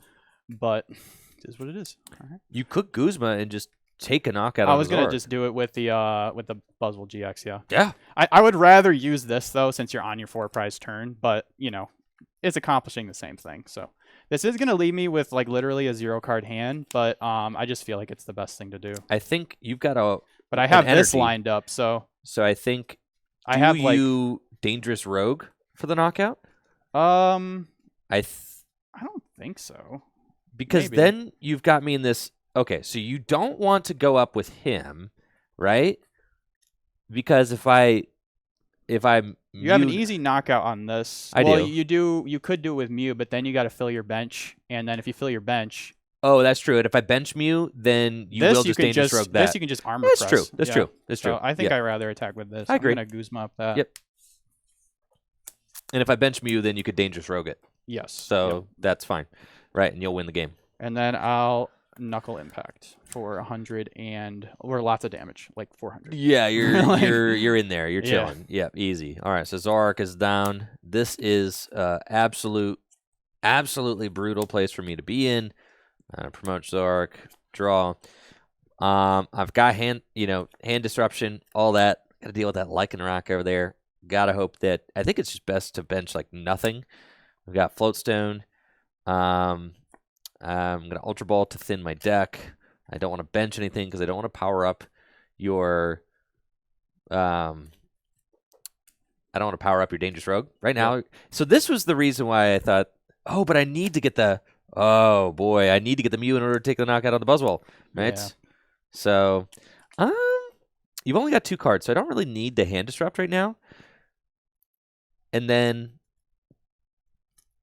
S3: But it is what it is. All right.
S2: You could Guzma and just take a knockout.
S3: I was gonna just do it with the Buzzwole GX. Yeah.
S2: Yeah.
S3: I would rather use this though, since you're on your 4 prize turn, but you know, it's accomplishing the same thing. So this is gonna leave me with like literally a 0 card hand, but I just feel like it's the best thing to do.
S2: I think you've got a.
S3: But I have this
S2: energy.
S3: lined up, so
S2: I think.
S3: I have like
S2: you Dangerous Rogue for the knockout?
S3: I
S2: don't
S3: think so.
S2: Because
S3: Maybe.
S2: then you've got me in this. Okay, so you don't want to go up with him, right? Because if I
S3: you have an easy knockout on this.
S2: I do.
S3: You could do it with Mew, but then you got to fill your bench, and then if you fill your bench,
S2: oh, that's true. And if I bench Mew, then you will just Dangerous Rogue that.
S3: This you can just armor
S2: That's
S3: press.
S2: true. That's
S3: Yeah.
S2: true. That's true.
S3: So I think I'd rather attack with this.
S2: I agree.
S3: I'm gonna Guzma up that.
S2: Yep. And if I bench Mew, then you could Dangerous Rogue it.
S3: Yes.
S2: So that's fine, right? And you'll win the game.
S3: And then I'll Knuckle Impact for 100 or lots of damage, like 400.
S2: Yeah, you're
S3: Like-
S2: you're in there. You're
S3: Yeah.
S2: chilling. Yeah, easy. All right, so Zoroark is down. This is absolutely brutal place for me to be in. Promote Zoroark, draw. I've got hand disruption, all that. Got to deal with that Lycanroc over there. Gotta hope that I think it's just best to bench like nothing. We've got Floatstone. I'm gonna Ultra Ball to thin my deck. I don't want to bench anything because I don't want to power up your. I don't want to power up your Dangerous Rogue right now.
S3: Yep.
S2: So this was the reason why I thought, oh, but I need to get the. Oh boy, I need to get the Mew in order to take the knockout on the Buzzwole, right?
S3: Yeah.
S2: So, you've only got 2 cards, so I don't really need the Hand Disrupt right now. And then,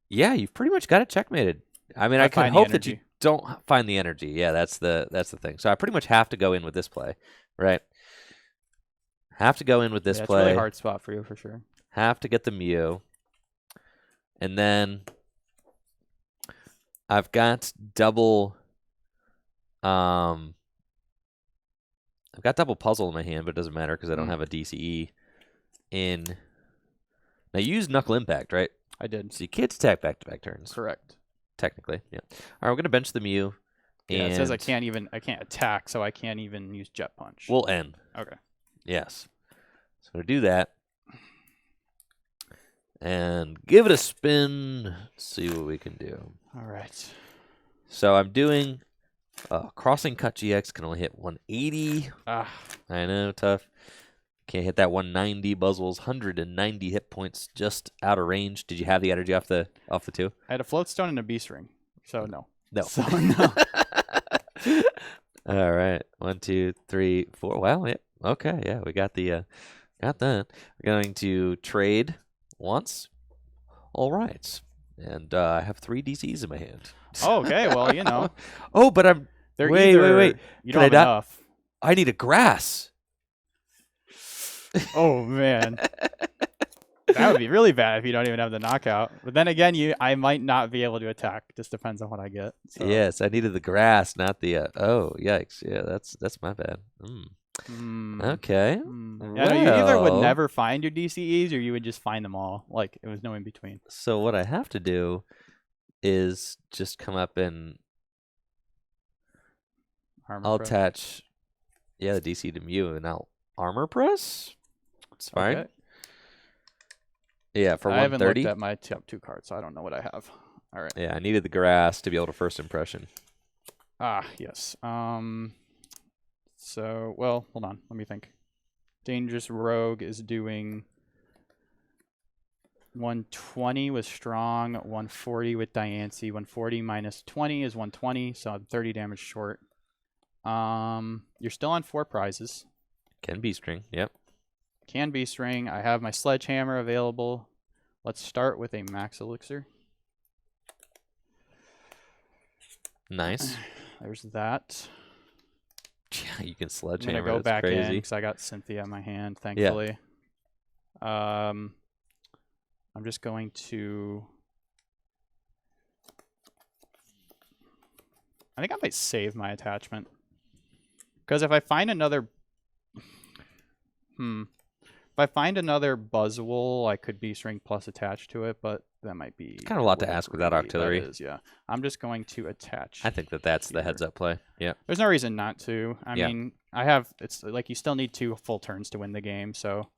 S2: yeah, you've pretty much got it checkmated. I mean, I can
S3: find the
S2: hope that you
S3: energy.
S2: don't find the energy. Yeah, that's the thing. So I pretty much have to go in with this play, right? Have to go in with this
S3: Yeah,
S2: play.
S3: it's a really hard spot for you for sure.
S2: Have to get the Mew. And then I've got double I've got double puzzle in my hand, but it doesn't matter because I don't have a DCE in. Now you use Knuckle Impact, right?
S3: I did.
S2: So you can't attack back-to-back turns.
S3: Correct.
S2: Technically, yeah. All right, we're gonna bench the Mew.
S3: Yeah,
S2: and
S3: it says I can't attack, so I can't even use Jet Punch.
S2: We'll end.
S3: Okay.
S2: Yes. So we're gonna do that. And give it a spin. See what we can do.
S3: All right.
S2: So I'm doing Crossing Cut GX can only hit 180.
S3: Ah,
S2: I know, tough. Can't hit that 190. Buzzwole's 190 hit points just out of range. Did you have the energy off the 2?
S3: I had a Floatstone and a Beast Ring, so no.
S2: No.
S3: So no.
S2: All right. 1, 2, 3, 4. Well, yeah. Okay. Yeah, we got the got that. We're going to trade once. All right. And I have 3 DCs in my hand.
S3: Oh, okay. Well, you know.
S2: Oh, but I'm.
S3: They're
S2: Wait.
S3: You
S2: Can
S3: don't
S2: I
S3: have
S2: not-
S3: enough.
S2: I need a grass.
S3: Oh man. That would be really bad if you don't even have the knockout. But then again, I might not be able to attack. Just depends on what I get. So.
S2: Yes, I needed the grass, not the. Oh, yikes! Yeah, that's my bad. Okay.
S3: Yeah, no, you either would
S2: Well-
S3: never find your DCEs or you would just find them all. Like it was no in between.
S2: So what I have to do is just come up and I'll
S3: Press.
S2: attach, the DC to Mew, and I'll armor press. It's fine.
S3: Okay.
S2: Yeah, for
S3: I haven't
S2: 130.
S3: looked at my top 2 cards, so I don't know what I have. All right.
S2: Yeah, I needed the grass to be able to first impression.
S3: Ah, yes. So, well, hold on. Let me think. Dangerous Rogue is doing 120 with Strong, 140 with Diancie. 140 minus 20 is 120, so I'm 30 damage short. You're still on 4 prizes.
S2: Can be string. Yep.
S3: Can be string. I have my Sledgehammer available. Let's start with a Max Elixir.
S2: Nice.
S3: There's that.
S2: Yeah, you can
S3: I'm
S2: sledgehammer.
S3: gonna go
S2: That's
S3: back in
S2: crazy.
S3: because I got Cynthia in my hand, thankfully. I'm just going to. I think I might save my attachment because if I find another, If I find another Buzzwole, I could Beast Ring plus attach to it, but that might be
S2: Kind of a lot to ask without artillery.
S3: That is, yeah. I'm just going to attach.
S2: I think that's the heads-up play. Yeah.
S3: There's no reason not to. I mean, it's like you still need 2 full turns to win the game, so.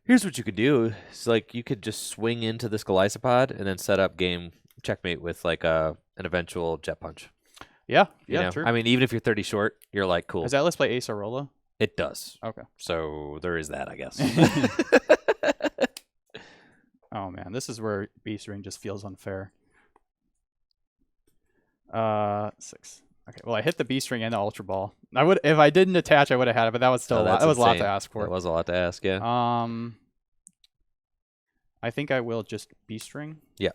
S2: Here's what you could do. It's like you could just swing into this Golisopod and then set up game checkmate with like an eventual Jet Punch.
S3: Yeah,
S2: You know?
S3: true.
S2: I mean, even if you're 30 short, you're like, cool.
S3: Does that let's play Ace Arola?
S2: It does.
S3: Okay.
S2: So there is that, I guess.
S3: Oh man, this is where Beast Ring just feels unfair. 6. Okay, well I hit the Beast Ring and the Ultra Ball. I would, if I didn't attach, I would have had it, but that was still that was a lot to ask for.
S2: That was a lot to ask, yeah.
S3: I think I will just Beast Ring.
S2: Yeah.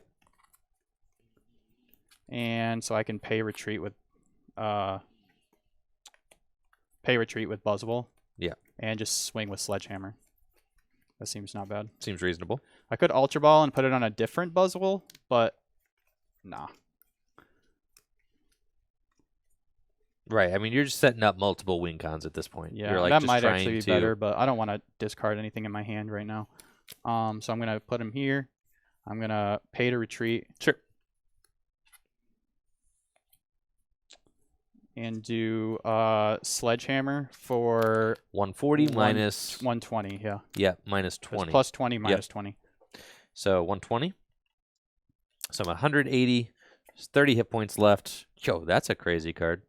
S3: And so I can pay retreat with Buzzwole.
S2: Yeah.
S3: And just swing with Sledgehammer. That seems not bad.
S2: Seems reasonable.
S3: I could Ultra Ball and put it on a different Buzzwole, but nah.
S2: Right. I mean, you're just setting up multiple win cons at this point.
S3: Yeah,
S2: you're like
S3: that
S2: just
S3: might
S2: trying
S3: actually be
S2: to...
S3: better, but I don't want to discard anything in my hand right now. So I'm going to put him here. I'm going to pay to retreat.
S2: Sure.
S3: And do Sledgehammer for
S2: 140 minus
S3: 120, yeah.
S2: Yeah, minus
S3: It's
S2: 20.
S3: plus 20 minus 20.
S2: So 120. So I'm 180. There's 30 hit points left. Yo, that's a crazy card.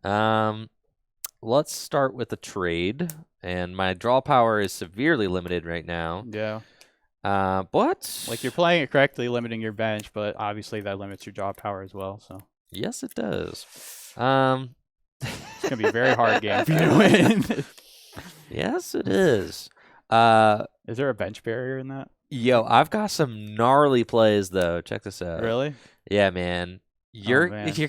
S2: Let's start with the trade. And my draw power is severely limited right now.
S3: Yeah.
S2: But
S3: Like you're playing it correctly, limiting your bench, but obviously that limits your draw power as well. So
S2: yes, it does.
S3: it's gonna be a very hard game for you to win.
S2: Yes, it is.
S3: Is there a bench barrier in that?
S2: Yo, I've got some gnarly plays though. Check this out.
S3: Really?
S2: Yeah, man. You're
S3: man.
S2: you're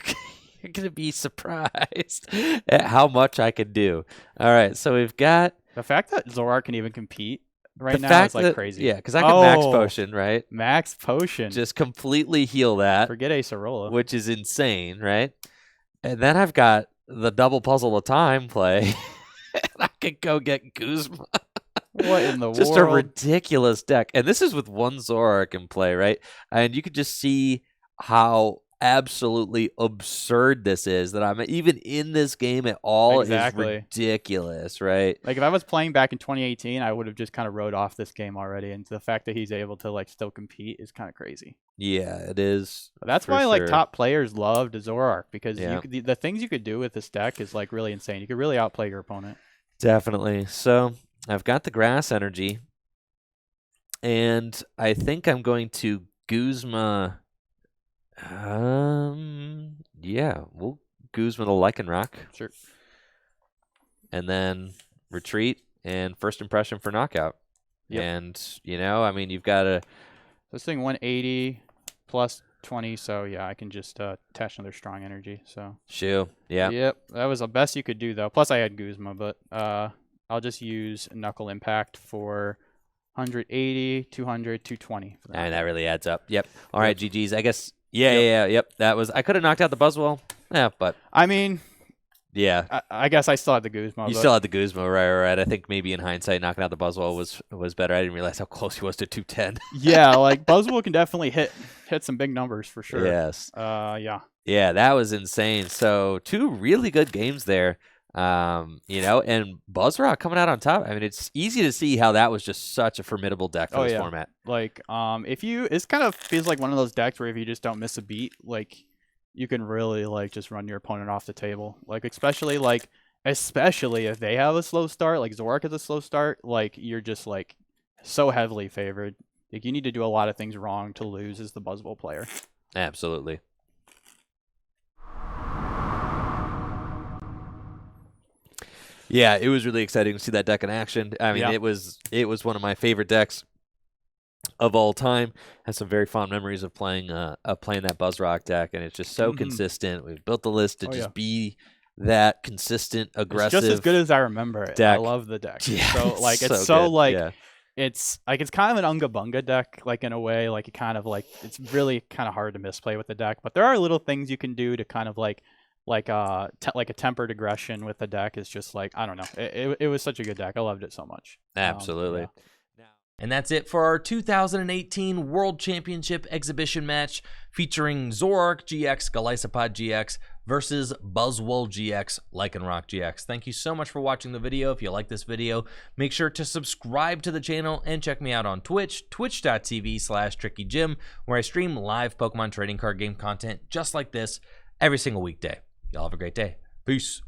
S2: gonna be surprised at how much I can do. All right, so we've got
S3: The fact that Zoroark can even compete right
S2: the
S3: now
S2: fact
S3: is like
S2: that,
S3: crazy.
S2: Yeah, because I can max
S3: Oh.
S2: potion, right?
S3: Max potion.
S2: Just completely heal that,
S3: Forget Acerola.
S2: which is insane, right? And then I've got the double puzzle of time play. And I can go get Guzma.
S3: What in the
S2: Just
S3: world?
S2: a ridiculous deck. And this is with one Zoroark in play, right? And you could just see how absolutely absurd this is, that I'm even in this game at all
S3: Exactly.
S2: is ridiculous, right?
S3: Like if I was playing back in 2018, I would have just kind of rode off this game already. And the fact that he's able to like still compete is kind of crazy.
S2: Yeah, it is.
S3: But that's
S2: for
S3: why like
S2: sure.
S3: top players loved Zoroark, because
S2: Yeah.
S3: you could, the things you could do with this deck is like really insane. You could really outplay your opponent.
S2: Definitely. So I've got the grass energy, and I think I'm going to Guzma. Yeah, we'll Guzma the Lycanroc.
S3: Sure.
S2: And then retreat and first impression for knockout.
S3: Yep.
S2: And, you know, I mean, you've got to...
S3: This thing 180 plus 20, so yeah, I can just attach another strong energy. So
S2: Shoo. Yeah.
S3: Yep, that was the best you could do though. Plus I had Guzma, but I'll just use Knuckle Impact for 180, 200, 220. For
S2: And that really adds up. Yep. All right, GG's. I guess... Yeah, yep. That was... I could have knocked out the Buzzwole. Yeah, but...
S3: I mean...
S2: Yeah.
S3: I guess I still had the Guzma.
S2: You still had the Guzma, right. I think maybe in hindsight, knocking out the Buzzwole was better. I didn't realize how close he was to 210.
S3: Yeah, like Buzzwole can definitely hit some big numbers for sure.
S2: Yes.
S3: Yeah.
S2: Yeah, that was insane. So 2 really good games there. You know, and Buzzrock coming out on top. I mean, it's easy to see how that was just such a formidable deck for this format.
S3: Like, if you, it's kind of feels like one of those decks where if you just don't miss a beat, like, you can really like just run your opponent off the table. Like, especially if they have a slow start, like Zoroark has a slow start, like you're just like so heavily favored. Like you need to do a lot of things wrong to lose as the Buzzwole player.
S2: Absolutely. Yeah, it was really exciting to see that deck in action. I mean, it was one of my favorite decks of all time. Has some very fond memories of playing that Buzzrock deck, and it's just so consistent. We've built the list to just be that consistent, aggressive.
S3: It's just as good as I remember it.
S2: Deck.
S3: I love the deck.
S2: Yeah,
S3: so like it's it's kind of an Unga Bunga deck, like in a way. Like it kind of like it's really kind of hard to misplay with the deck, but there are little things you can do to kind of like like a tempered aggression with the deck is just like, I don't know. It was such a good deck. I loved it so much.
S2: Absolutely.
S3: Yeah.
S1: And that's it for our 2018 World Championship exhibition match featuring Zoroark GX, Golisopod GX versus Buzzwole GX, Lycanroc GX. Thank you so much for watching the video. If you like this video, make sure to subscribe to the channel and check me out on Twitch, twitch.tv/TrickyJim, where I stream live Pokemon trading card game content just like this every single weekday. Y'all have a great day. Peace.